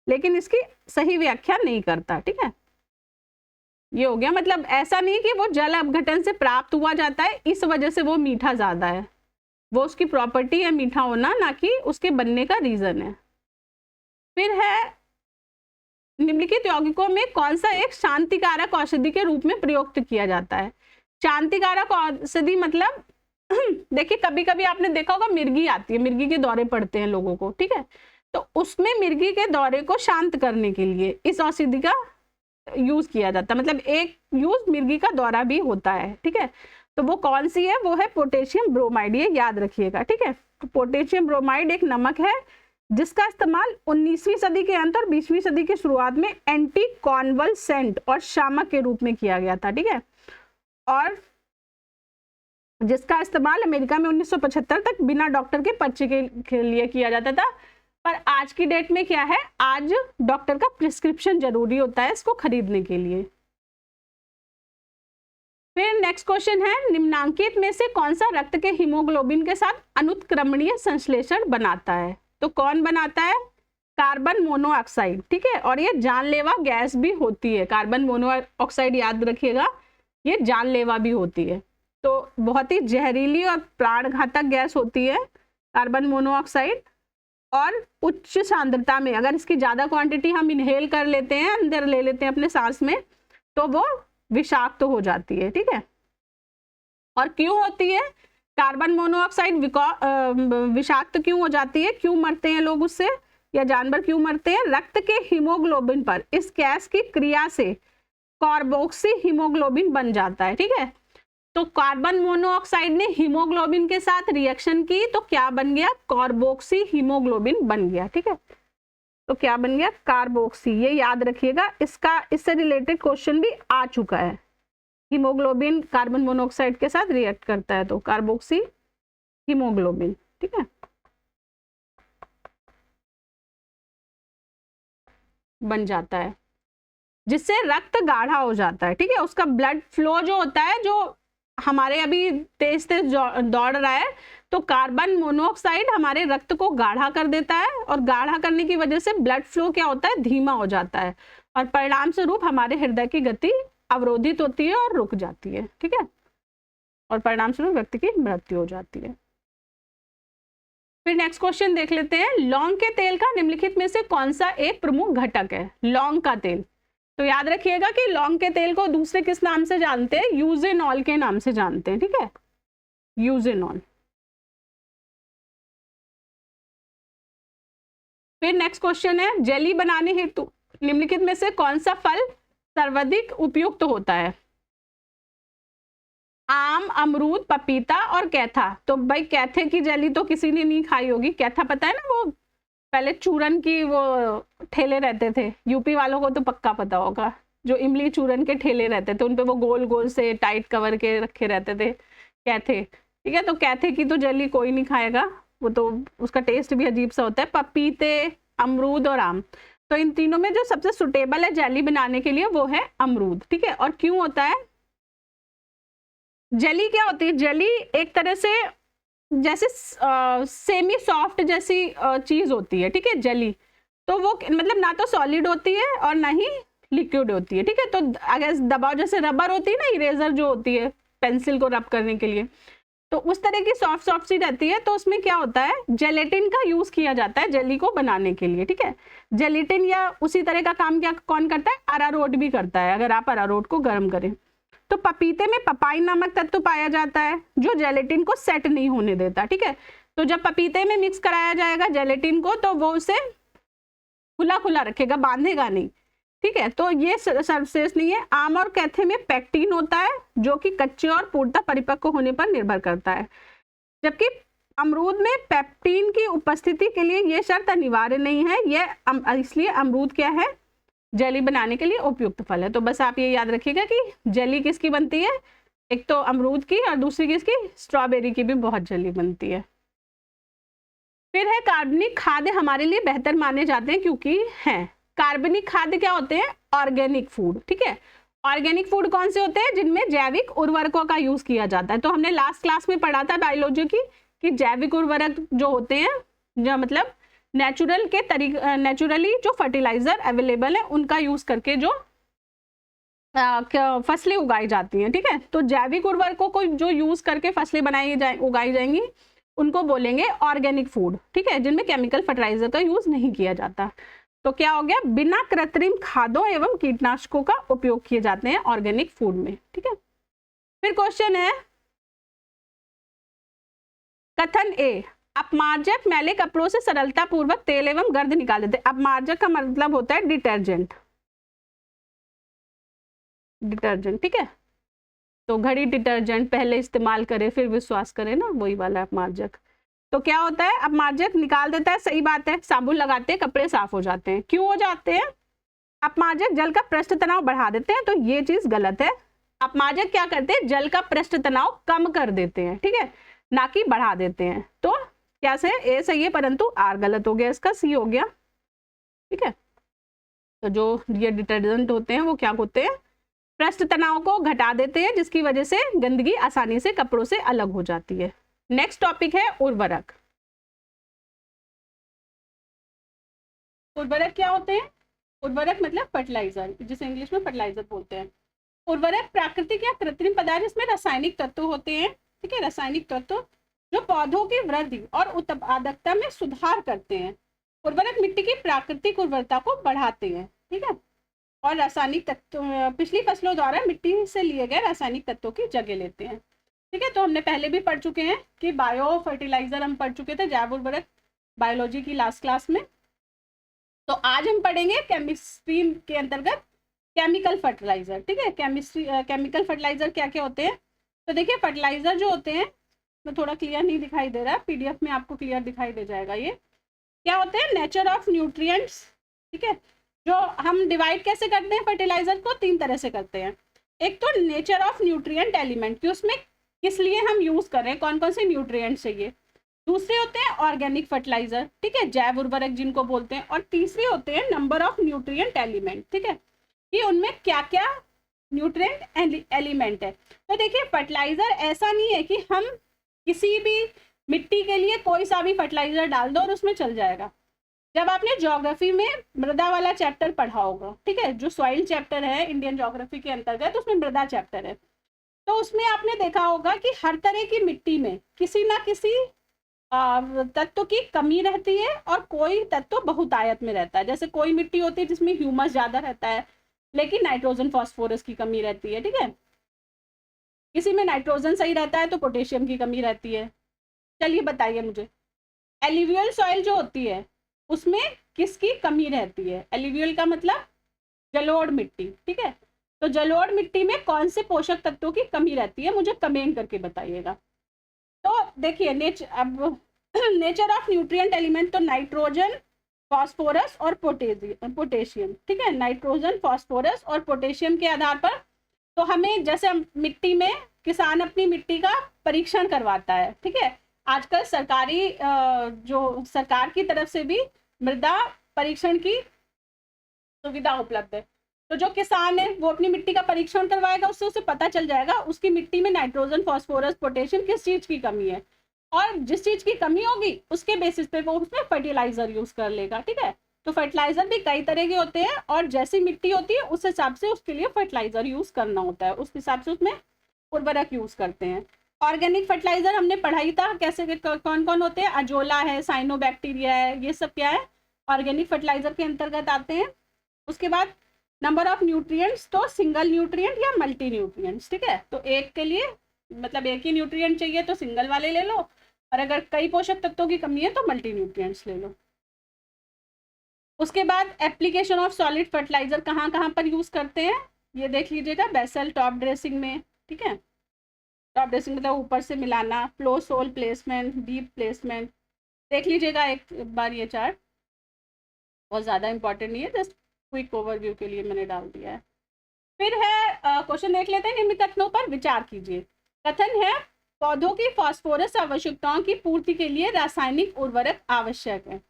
लेकिन इसकी सही व्याख्या नहीं करता। ठीक है, ये हो गया, मतलब ऐसा नहीं कि वो जल अपघटन से प्राप्त हुआ जाता है इस वजह से वो मीठा ज्यादा है, वो उसकी प्रॉपर्टी है मीठा होना, ना कि उसके बनने का रीजन है। फिर है निम्नलिखित यौगिकों में कौन सा एक शांतिकारक औषधि के रूप में प्रयुक्त किया जाता है। शांतिकारक औषधि मतलब देखिए कभी कभी आपने देखा होगा मिर्गी आती है, मिर्गी के दौरे पड़ते हैं लोगों को। ठीक है, तो उसमें मिर्गी के दौरे को शांत करने के लिए इस औषधि का यूज किया जाता है, मतलब एक यूज मिर्गी का दौरा भी होता है। ठीक है, तो वो कौन सी है, वो है पोटेशियम ब्रोमाइड, ये याद रखिएगा। ठीक है, तो पोटेशियम ब्रोमाइड एक नमक है जिसका इस्तेमाल 19वीं सदी के अंत और 20वीं सदी की शुरुआत में एंटी कॉन्वल्सेंट और शामक के रूप में किया गया था। ठीक है, और जिसका इस्तेमाल अमेरिका में 1975 तक बिना डॉक्टर के पर्चे के लिए किया जाता था। पर आज की डेट में क्या है, आज डॉक्टर का प्रिस्क्रिप्शन जरूरी होता है इसको खरीदने के लिए। फिर नेक्स्ट क्वेश्चन है, निम्नांकित में से कौन सा रक्त के हीमोग्लोबिन के साथ अनुत्क्रमणीय संश्लेषण बनाता है। तो कौन बनाता है, कार्बन मोनोऑक्साइड। ठीक है, और ये जानलेवा गैस भी होती है। कार्बन मोनोऑक्साइड याद रखिएगा, ये जानलेवा भी होती है, तो बहुत ही जहरीली और प्राणघातक गैस होती है कार्बन मोनोऑक्साइड। और उच्च सांद्रता में अगर इसकी ज्यादा क्वांटिटी हम इनहेल कर लेते हैं, अंदर ले लेते हैं अपने सांस में, तो वो विषाक्त तो हो जाती है। ठीक है, और क्यों होती है कार्बन मोनोऑक्साइड विषाक्त क्यों हो जाती है, क्यों मरते हैं लोग उससे या जानवर क्यों मरते हैं, रक्त के हीमोग्लोबिन पर इस गैस की क्रिया से कार्बोक्सी हीमोग्लोबिन बन जाता है। ठीक है, तो कार्बन मोनोऑक्साइड ने हीमोग्लोबिन के साथ रिएक्शन की तो क्या बन गया, कार्बोक्सी हीमोग्लोबिन बन गया। ठीक है, तो क्या बन गया, कार्बोक्सी। ये याद रखिएगा, इससे रिलेटेड क्वेश्चन भी आ चुका है। हीमोग्लोबिन कार्बन मोनोऑक्साइड के साथ रिएक्ट करता है तो कार्बोक्सी हीमोग्लोबिन। ठीक है, बन जाता है जिससे रक्त गाढ़ा हो जाता है। ठीक है, उसका ब्लड फ्लो जो होता है, जो हमारे अभी तेज तेज दौड़ रहा है, तो कार्बन मोनोऑक्साइड हमारे रक्त को गाढ़ा कर देता है और गाढ़ा करने की वजह से ब्लड फ्लो क्या होता है, धीमा हो जाता है और परिणाम स्वरूप हमारे हृदय की गति अवरोधित होती है और रुक जाती है। ठीक है, और परिणाम स्वरूप व्यक्ति की मृत्यु हो जाती है। फिर नेक्स्ट क्वेश्चन देख लेते हैं, लौंग के तेल का निम्नलिखित में से कौन सा एक प्रमुख घटक है? लौंग का तेल, तो याद रखिएगा कि लौंग के तेल को दूसरे किस नाम से जानते हैं? यूजेनॉल के नाम से जानते हैं, ठीक है, यूजेनॉल। फिर नेक्स्ट क्वेश्चन है, जेली बनाने हेतु निम्नलिखित में से कौन सा फल सर्वाधिक उपयुक्त होता है? आम, अमरूद, पपीता और कैथा। तो भाई कैथे की जेली तो किसी ने नहीं खाई होगी, कैथा पता है ना, वो पहले चूरन की वो ठेले रहते थे, यूपी वालों को तो पक्का पता होगा, जो इमली चूरन के ठेले रहते थे, उनपे वो गोल गोल से टाइट कवर के रखे रहते थे कैथे, ठीक है। तो कैथे की तो जेली कोई नहीं खाएगा, वो तो उसका टेस्ट भी अजीब सा होता है। पपीते, अमरूद और आम, तो इन तीनों में जो सबसे सुटेबल है जेली बनाने के लिए वो है अमरूद, ठीक है। और क्यों होता है? जेली क्या होती है? जेली एक तरह से जैसे सेमी सॉफ्ट जैसी चीज होती है, ठीक है, जेली। तो वो मतलब ना तो सॉलिड होती है और ना ही लिक्विड होती है, ठीक है। तो अगर दबाव, जैसे रबर होती है ना, इरेजर जो होती है पेंसिल को रब करने के लिए, तो उस तरह की सॉफ्ट सॉफ्ट सी रहती है। तो उसमें क्या होता है, जेलेटिन का यूज किया जाता है जेली को बनाने के लिए, ठीक है। जेलेटिन या उसी तरह का काम क्या कौन करता है? अरारोट भी करता है, अगर आप अरारोट को गर्म करें। तो पपीते में पपाइन नामक तत्व पाया जाता है जो जेलेटिन को सेट नहीं होने देता, ठीक है। तो जब पपीते में मिक्स कराया जाएगा जेलेटिन को, तो वो उसे खुला खुला रखेगा, बांधेगा नहीं, ठीक है। तो ये सर्वश्रेष्ठ नहीं है। आम और कैथे में पेक्टिन होता है जो कि कच्चे और पूर्णतः परिपक्व होने पर निर्भर करता है, जबकि अमरूद में पेप्टिन की उपस्थिति के लिए यह शर्त अनिवार्य नहीं है। यह इसलिए अमरूद क्या है? जेली बनाने के लिए उपयुक्त फल है। तो बस आप ये याद रखिएगा कि जेली किसकी बनती है, एक तो अमरूद की और दूसरी किसकी? स्ट्रॉबेरी की भी बहुत जेली बनती है। फिर है कार्बनिक खाद्य हमारे लिए बेहतर माने जाते हैं क्योंकि हैं। कार्बनिक खाद्य क्या होते हैं? ऑर्गेनिक फूड, ठीक है। ऑर्गेनिक फूड कौन से होते हैं? जिनमें जैविक उर्वरकों का यूज किया जाता है। तो हमने लास्ट क्लास में पढ़ा था बायोलॉजी की कि जैविक उर्वरक जो होते हैं, जो मतलब नेचुरली जो फर्टिलाइजर अवेलेबल है उनका यूज करके जो फसलें उगाई जाती हैं, ठीक है। तो जैविक उर्वरकों को जो यूज करके फसलें उगाई जाएंगी उनको बोलेंगे ऑर्गेनिक फूड, ठीक है, जिनमें केमिकल फर्टिलाइजर का यूज नहीं किया जाता। तो क्या हो गया? बिना कृत्रिम खादों एवं कीटनाशकों का उपयोग किए जाते हैं ऑर्गेनिक फूड में, ठीक है। फिर क्वेश्चन है, कथन ए, अपमार्जक मैले कपड़ों से सरलता पूर्वक तेल एवं गर्द निकाल देते। अपमार्जक का मतलब होता है डिटर्जेंट, ठीक है। तो घड़ी डिटर्जेंट पहले इस्तेमाल करें फिर विश्वास करें ना, वही वाला अपमार्जक। तो क्या होता है? अपमार्जक निकाल देता है, सही बात है। साबुन लगाते हैं कपड़े साफ हो जाते हैं। क्यों हो जाते हैं? अपमार्जक जल का पृष्ठ तनाव बढ़ा देते हैं, तो ये चीज गलत है। अपमार्जक क्या करते हैं? जल का पृष्ठ तनाव कम कर देते हैं, ठीक है, ना कि बढ़ा देते हैं। तो क्या से? ए सही है, परंतु आर गलत हो गया, इसका सी हो गया, ठीक है। तो जो ये डिटर्जेंट होते हैं वो क्या होते हैं? पृष्ठ तनाव को घटा देते हैं, जिसकी वजह से गंदगी आसानी से कपड़ों से अलग हो जाती है। नेक्स्ट टॉपिक है उर्वरक। उर्वरक क्या होते हैं? उर्वरक मतलब फर्टिलाइजर, जिसे इंग्लिश में फर्टिलाइजर बोलते हैं। उर्वरक प्राकृतिक या कृत्रिम पदार्थ जिसमें रासायनिक तत्व होते हैं, ठीक है, रासायनिक तत्व जो पौधों की वृद्धि और उत्पादकता में सुधार करते हैं। उर्वरक मिट्टी की प्राकृतिक उर्वरता को बढ़ाते हैं, ठीक है, और रासायनिक तत्व पिछली फसलों द्वारा मिट्टी से लिए गए रासायनिक तत्वों की जगह लेते हैं, ठीक है। तो हमने पहले भी पढ़ चुके हैं कि बायो फर्टिलाइजर हम पढ़ चुके थे, जैव उर्वरक, बायोलॉजी की लास्ट क्लास में। तो आज हम पढ़ेंगे केमिस्ट्री के अंतर्गत केमिकल फर्टिलाइजर, ठीक है। केमिकल फर्टिलाइजर क्या क्या होते हैं? तो देखिए, फर्टिलाइजर जो होते हैं, मैं थोड़ा क्लियर नहीं दिखाई दे रहा, पीडीएफ में आपको क्लियर दिखाई दे जाएगा। ये क्या होते हैं? नेचर ऑफ न्यूट्रिएंट्स, ठीक है। जो हम डिवाइड कैसे करते हैं फर्टिलाइजर को? 3 तरह से करते हैं। एक तो नेचर ऑफ न्यूट्रिएंट एलिमेंट, कि उसमें किस लिए हम यूज कर रहे हैं, कौन कौन से न्यूट्रिएंट चाहिए। दूसरे होते हैं ऑर्गेनिक फर्टिलाइजर, ठीक है, जैव उर्वरक जिनको बोलते हैं। और तीसरे होते हैं नंबर ऑफ न्यूट्रिएंट एलिमेंट, ठीक है, कि उनमें क्या क्या न्यूट्रिएंट एलिमेंट है। तो देखिए, फर्टिलाइजर ऐसा नहीं है कि हम किसी भी मिट्टी के लिए कोई सा भी फर्टिलाइजर डाल दो और उसमें चल जाएगा। जब आपने ज्योग्राफी में मृदा वाला चैप्टर पढ़ा होगा, ठीक है, जो सॉइल चैप्टर है इंडियन ज्योग्राफी के अंतर्गत, उसमें मृदा चैप्टर है, तो उसमें आपने देखा होगा कि हर तरह की मिट्टी में किसी ना किसी तत्व की कमी रहती है और कोई तत्व बहुतायत में रहता है। जैसे कोई मिट्टी होती है जिसमें ह्यूमस ज्यादा रहता है लेकिन नाइट्रोजन फास्फोरस की कमी रहती है, ठीक है। किसी में नाइट्रोजन सही रहता है तो पोटेशियम की कमी रहती है। चलिए बताइए मुझे, एलिवियल सॉइल जो होती है उसमें किसकी कमी रहती है? एलिवियल का मतलब जलोढ़ मिट्टी, ठीक है। तो जलोढ़ मिट्टी में कौन से पोषक तत्वों की कमी रहती है, मुझे कमेंट करके बताइएगा। तो देखिए नेचर ऑफ न्यूट्रिएंट एलिमेंट, तो नाइट्रोजन, फास्फोरस और पोटेशियम, ठीक है। नाइट्रोजन, फास्फोरस और पोटेशियम के आधार पर तो हमें, जैसे मिट्टी में किसान अपनी मिट्टी का परीक्षण करवाता है, ठीक है। आजकल सरकारी जो सरकार की तरफ से भी मृदा परीक्षण की सुविधा उपलब्ध है। तो जो किसान है वो अपनी मिट्टी का परीक्षण करवाएगा, उससे उसे पता चल जाएगा उसकी मिट्टी में नाइट्रोजन, फास्फोरस, पोटेशियम किस चीज की कमी है, और जिस चीज की कमी होगी उसके बेसिस पे वो उसमें फर्टिलाइजर यूज कर लेगा, ठीक है। तो फर्टिलाइजर भी कई तरह के होते हैं और जैसी मिट्टी होती है उस हिसाब से उसके लिए फर्टिलाइजर यूज करना होता है, उस हिसाब से उसमें उर्वरक यूज करते हैं। ऑर्गेनिक फर्टिलाइजर हमने पढ़ाई था कैसे कौन कौन होते हैं, अजोला है, साइनोबैक्टीरिया है, ये सब क्या है, ऑर्गेनिक फर्टिलाइजर के अंतर्गत आते हैं। उसके बाद नंबर ऑफ न्यूट्रिएंट्स, तो सिंगल न्यूट्रिएंट या मल्टी न्यूट्रिएंट्स, ठीक है। तो एक के लिए मतलब एक ही न्यूट्रिएंट चाहिए तो सिंगल वाले ले लो, और अगर कई पोषक तत्वों की कमी है तो मल्टी न्यूट्रिएंट्स ले लो। उसके बाद एप्लीकेशन ऑफ सॉलिड फर्टिलाइजर कहाँ कहाँ पर यूज करते हैं, ये देख लीजिएगा। बेसल टॉप ड्रेसिंग में, ठीक है। टॉप ड्रेसिंग मतलब ऊपर से मिलाना, plough sole placement, deep placement, देख लीजिएगा एक बार ये चार्ट, बहुत ज़्यादा इंपॉर्टेंट नहीं है, जस्ट क्विक ओवरव्यू के लिए मैंने डाल दिया है। फिर है क्वेश्चन देख लेते हैं, निम्न कथनों पर विचार कीजिए। कथन है पौधों की फास्फोरस आवश्यकताओं की पूर्ति के लिए रासायनिक उर्वरक आवश्यक है।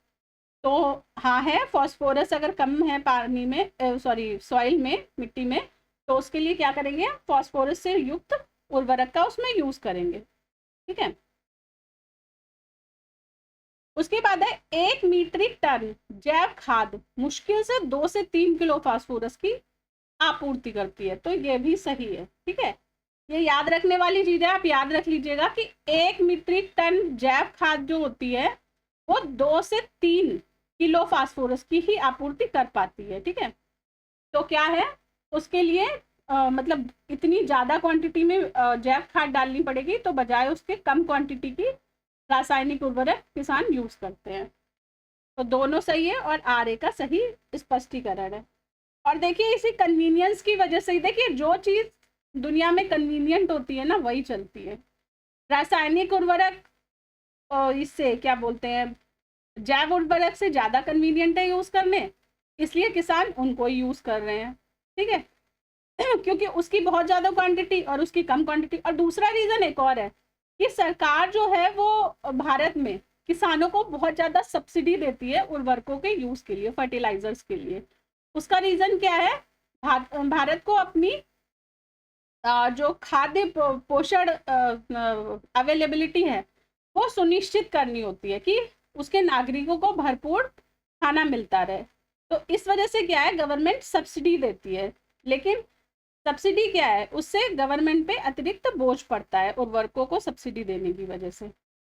तो हाँ है, फास्फोरस अगर कम है पानी में, सॉइल में, मिट्टी में, तो उसके लिए क्या करेंगे, फास्फोरस से युक्त उर्वरक का उसमें यूज करेंगे, ठीक है। उसके बाद है 1 मीट्रिक टन जैव खाद मुश्किल से 2 से 3 किलो फास्फोरस की आपूर्ति करती है। तो ये भी सही है, ठीक है। ये याद रखने वाली चीज है, आप याद रख लीजिएगा कि 1 मीट्रिक टन जैव खाद जो होती है वो 2 से 3 किलो फास्फोरस की ही आपूर्ति कर पाती है, ठीक है। तो क्या है, उसके लिए मतलब इतनी ज्यादा क्वांटिटी में जैव खाद डालनी पड़ेगी, तो बजाय उसके कम क्वांटिटी की रासायनिक उर्वरक किसान यूज करते हैं। तो दोनों सही है और आर का सही स्पष्टीकरण है। और देखिए इसी कन्वीनियंस की वजह से ही, देखिए जो चीज दुनिया में कन्वीनियंट होती है ना वही चलती है। रासायनिक उर्वरक इससे क्या बोलते हैं, जैव उर्वरक से ज्यादा कन्वीनियंट है यूज करने, इसलिए किसान उनको यूज कर रहे हैं, ठीक है। क्योंकि उसकी बहुत ज्यादा क्वांटिटी और उसकी कम क्वांटिटी। और दूसरा रीजन एक और है कि सरकार जो है वो भारत में किसानों को बहुत ज्यादा सब्सिडी देती है उर्वरकों के यूज के लिए, फर्टिलाइजर्स के लिए। उसका रीजन क्या है, भारत को अपनी जो खाद्य पोषण अवेलेबिलिटी है वो सुनिश्चित करनी होती है कि उसके नागरिकों को भरपूर खाना मिलता रहे। तो इस वजह से क्या है, गवर्नमेंट सब्सिडी देती है, लेकिन सब्सिडी क्या है, उससे गवर्नमेंट पे अतिरिक्त बोझ पड़ता है उर्वरकों को सब्सिडी देने की वजह से।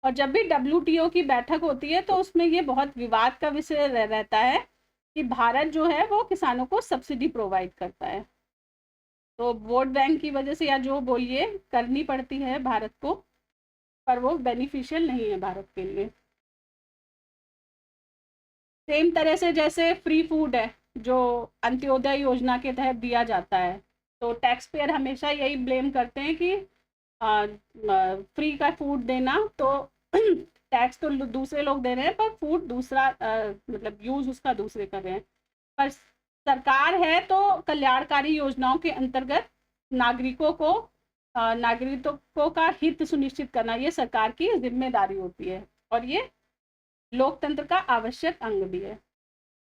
और जब भी WTO की बैठक होती है तो उसमें ये बहुत विवाद का विषय रहता है कि भारत जो है वो किसानों को सब्सिडी प्रोवाइड करता है। तो वोट बैंक की वजह से या जो बोलिए करनी पड़ती है भारत को, पर वो बेनिफिशियल नहीं है भारत के लिए। सेम तरह से जैसे फ्री फूड है जो अंत्योदय योजना के तहत दिया जाता है, तो टैक्स पेयर हमेशा यही ब्लेम करते हैं कि फ्री का फूड देना, तो टैक्स तो दूसरे लोग दे रहे हैं पर फूड दूसरा मतलब यूज उसका दूसरे कर रहे हैं। पर सरकार है तो कल्याणकारी योजनाओं के अंतर्गत नागरिकों का हित सुनिश्चित करना ये सरकार की जिम्मेदारी होती है, और ये लोकतंत्र का आवश्यक अंग भी है।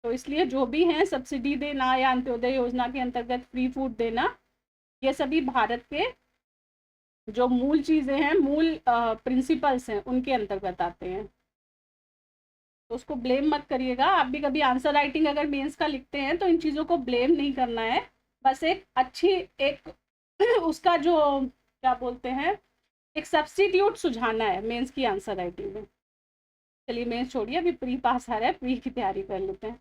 तो इसलिए जो भी हैं सब्सिडी देना या अंत्योदय योजना के अंतर्गत फ्री फूड देना, ये सभी भारत के जो मूल चीज़ें हैं, मूल प्रिंसिपल्स हैं, उनके अंतर्गत आते हैं। तो उसको ब्लेम मत करिएगा। आप भी कभी आंसर राइटिंग अगर मेंस का लिखते हैं तो इन चीज़ों को ब्लेम नहीं करना है, बस एक अच्छी उसका जो क्या बोलते हैं, एक सब्स्टिट्यूट सुझाना है मेंस की आंसर राइटिंग में। चलिए मैं छोड़िए, अभी प्री पास आ रहा है, प्री की तैयारी कर लेते हैं।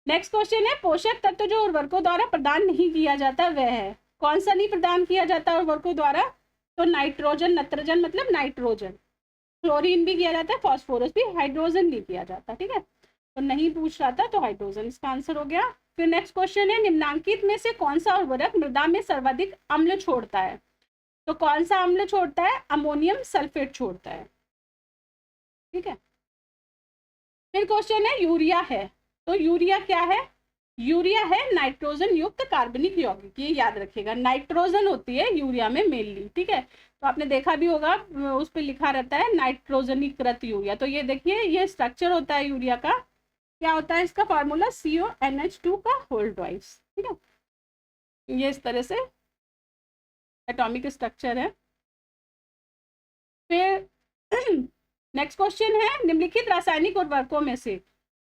नेक्स्ट क्वेश्चन है, पोषक तत्व जो उर्वरकों द्वारा प्रदान नहीं किया जाता वह है। कौन सा नहीं प्रदान किया जाता उर्वरकों द्वारा? तो नाइट्रोजन, नत्रजन मतलब नाइट्रोजन, क्लोरीन भी किया जाता है, फास्फोरस भी, हाइड्रोजन नहीं किया जाता। ठीक है, तो नहीं पूछ रहा था तो हाइड्रोजन इसका आंसर हो गया। फिर नेक्स्ट क्वेश्चन है, निम्नांकित में से कौन सा उर्वरक मृदा में सर्वाधिक अम्ल छोड़ता है? तो कौन सा अम्ल छोड़ता है? अमोनियम सल्फेट छोड़ता है। ठीक है, फिर क्वेश्चन है यूरिया है, तो यूरिया क्या है? यूरिया है नाइट्रोजन युक्त कार्बनिक यौगिक, ये याद रखिएगा, नाइट्रोजन होती है यूरिया में मेनली। ठीक है, तो आपने देखा भी होगा उस पर लिखा रहता है नाइट्रोजनीकृत यूरिया। तो ये देखिए, ये स्ट्रक्चर होता है यूरिया का, क्या होता है इसका फॉर्मूला? CONH2 का होल ट्वाइस। ठीक है, ये इस तरह से एटॉमिक स्ट्रक्चर है। फिर नेक्स्ट क्वेश्चन है, निम्नलिखित रासायनिक उर्वरकों में से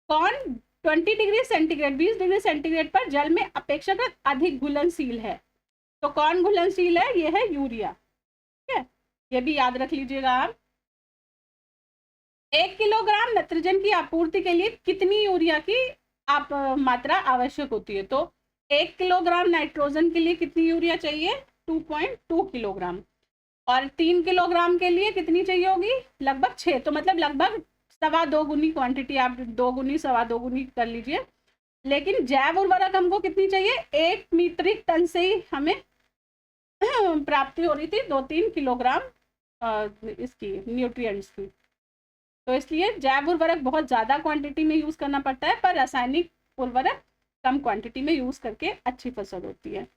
कौन 20 डिग्री सेंटीग्रेड 20 डिग्री सेंटीग्रेड पर जल में अपेक्षाकृत अधिक घुलनशील है? तो कौन घुलनशील है? ये है यूरिया। ठीक है, ये भी याद रख लीजिएगा आप। 1 किलोग्राम नत्रजन की आपूर्ति के लिए कितनी यूरिया की मात्रा आवश्यक होती है? तो 1 किलोग्राम नाइट्रोजन के लिए कितनी यूरिया चाहिए? 2.2 किलोग्राम। और 3 किलोग्राम के लिए कितनी चाहिए होगी? लगभग 6, तो मतलब लगभग 2.25 गुनी क्वांटिटी, आप 2 गुनी 2.25 गुनी कर लीजिए। लेकिन जैव उर्वरक हमको कितनी चाहिए? 1 मीट्रिक टन से ही हमें प्राप्ति हो रही थी 2-3 किलोग्राम इसकी न्यूट्रिएंट्स की। तो इसलिए जैव उर्वरक बहुत ज़्यादा क्वांटिटी में यूज़ करना पड़ता है, पर रासायनिक उर्वरक कम क्वांटिटी में यूज़ करके अच्छी फसल होती है।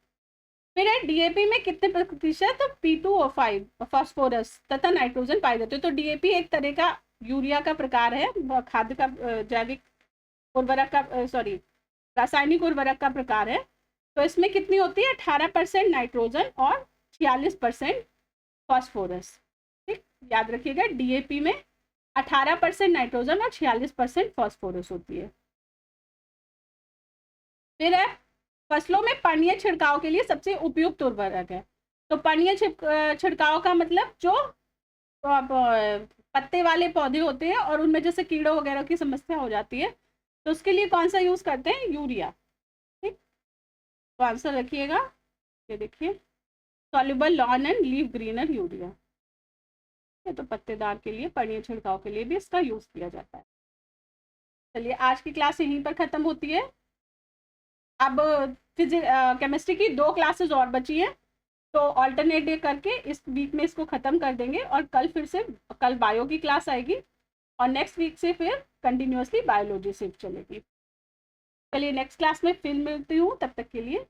फिर है DAP में कितने प्रतिशत P2O5 फास्फोरस तथा नाइट्रोजन पाए जाते हैं? तो DAP एक तरह का यूरिया का प्रकार है, खाद्य का जैविक उर्वरक का सॉरी रासायनिक उर्वरक का प्रकार है। तो इसमें कितनी होती है? 18% नाइट्रोजन और 46% फास्फोरस। ठीक, याद रखिएगा, DAP में 18% नाइट्रोजन और 46% फास्फोरस होती है। फिर है, फसलों में पानीय छिड़काव के लिए सबसे उपयुक्त उर्वरक है। तो पानीय छिड़काव का मतलब जो पत्ते वाले पौधे होते हैं और उनमें जैसे कीड़ों वगैरह की समस्या हो जाती है, तो उसके लिए कौन सा यूज करते हैं? यूरिया। ठीक, तो आंसर रखिएगा, ये देखिए, soluble lawn and leaf greener urea. तो पत्तेदार के लिए, पानीय छिड़काव के लिए भी इसका यूज किया जाता है। चलिए, आज की क्लास यहीं पर खत्म होती है। अब केमिस्ट्री की 2 क्लासेस और बची हैं, तो ऑल्टरनेट डे करके इस वीक में इसको ख़त्म कर देंगे, और कल बायो की क्लास आएगी, और नेक्स्ट वीक से फिर कंटिन्यूसली बायोलॉजी सिर्फ चलेगी। चलिए, नेक्स्ट क्लास में फिर मिलती हूँ, तब तक के लिए।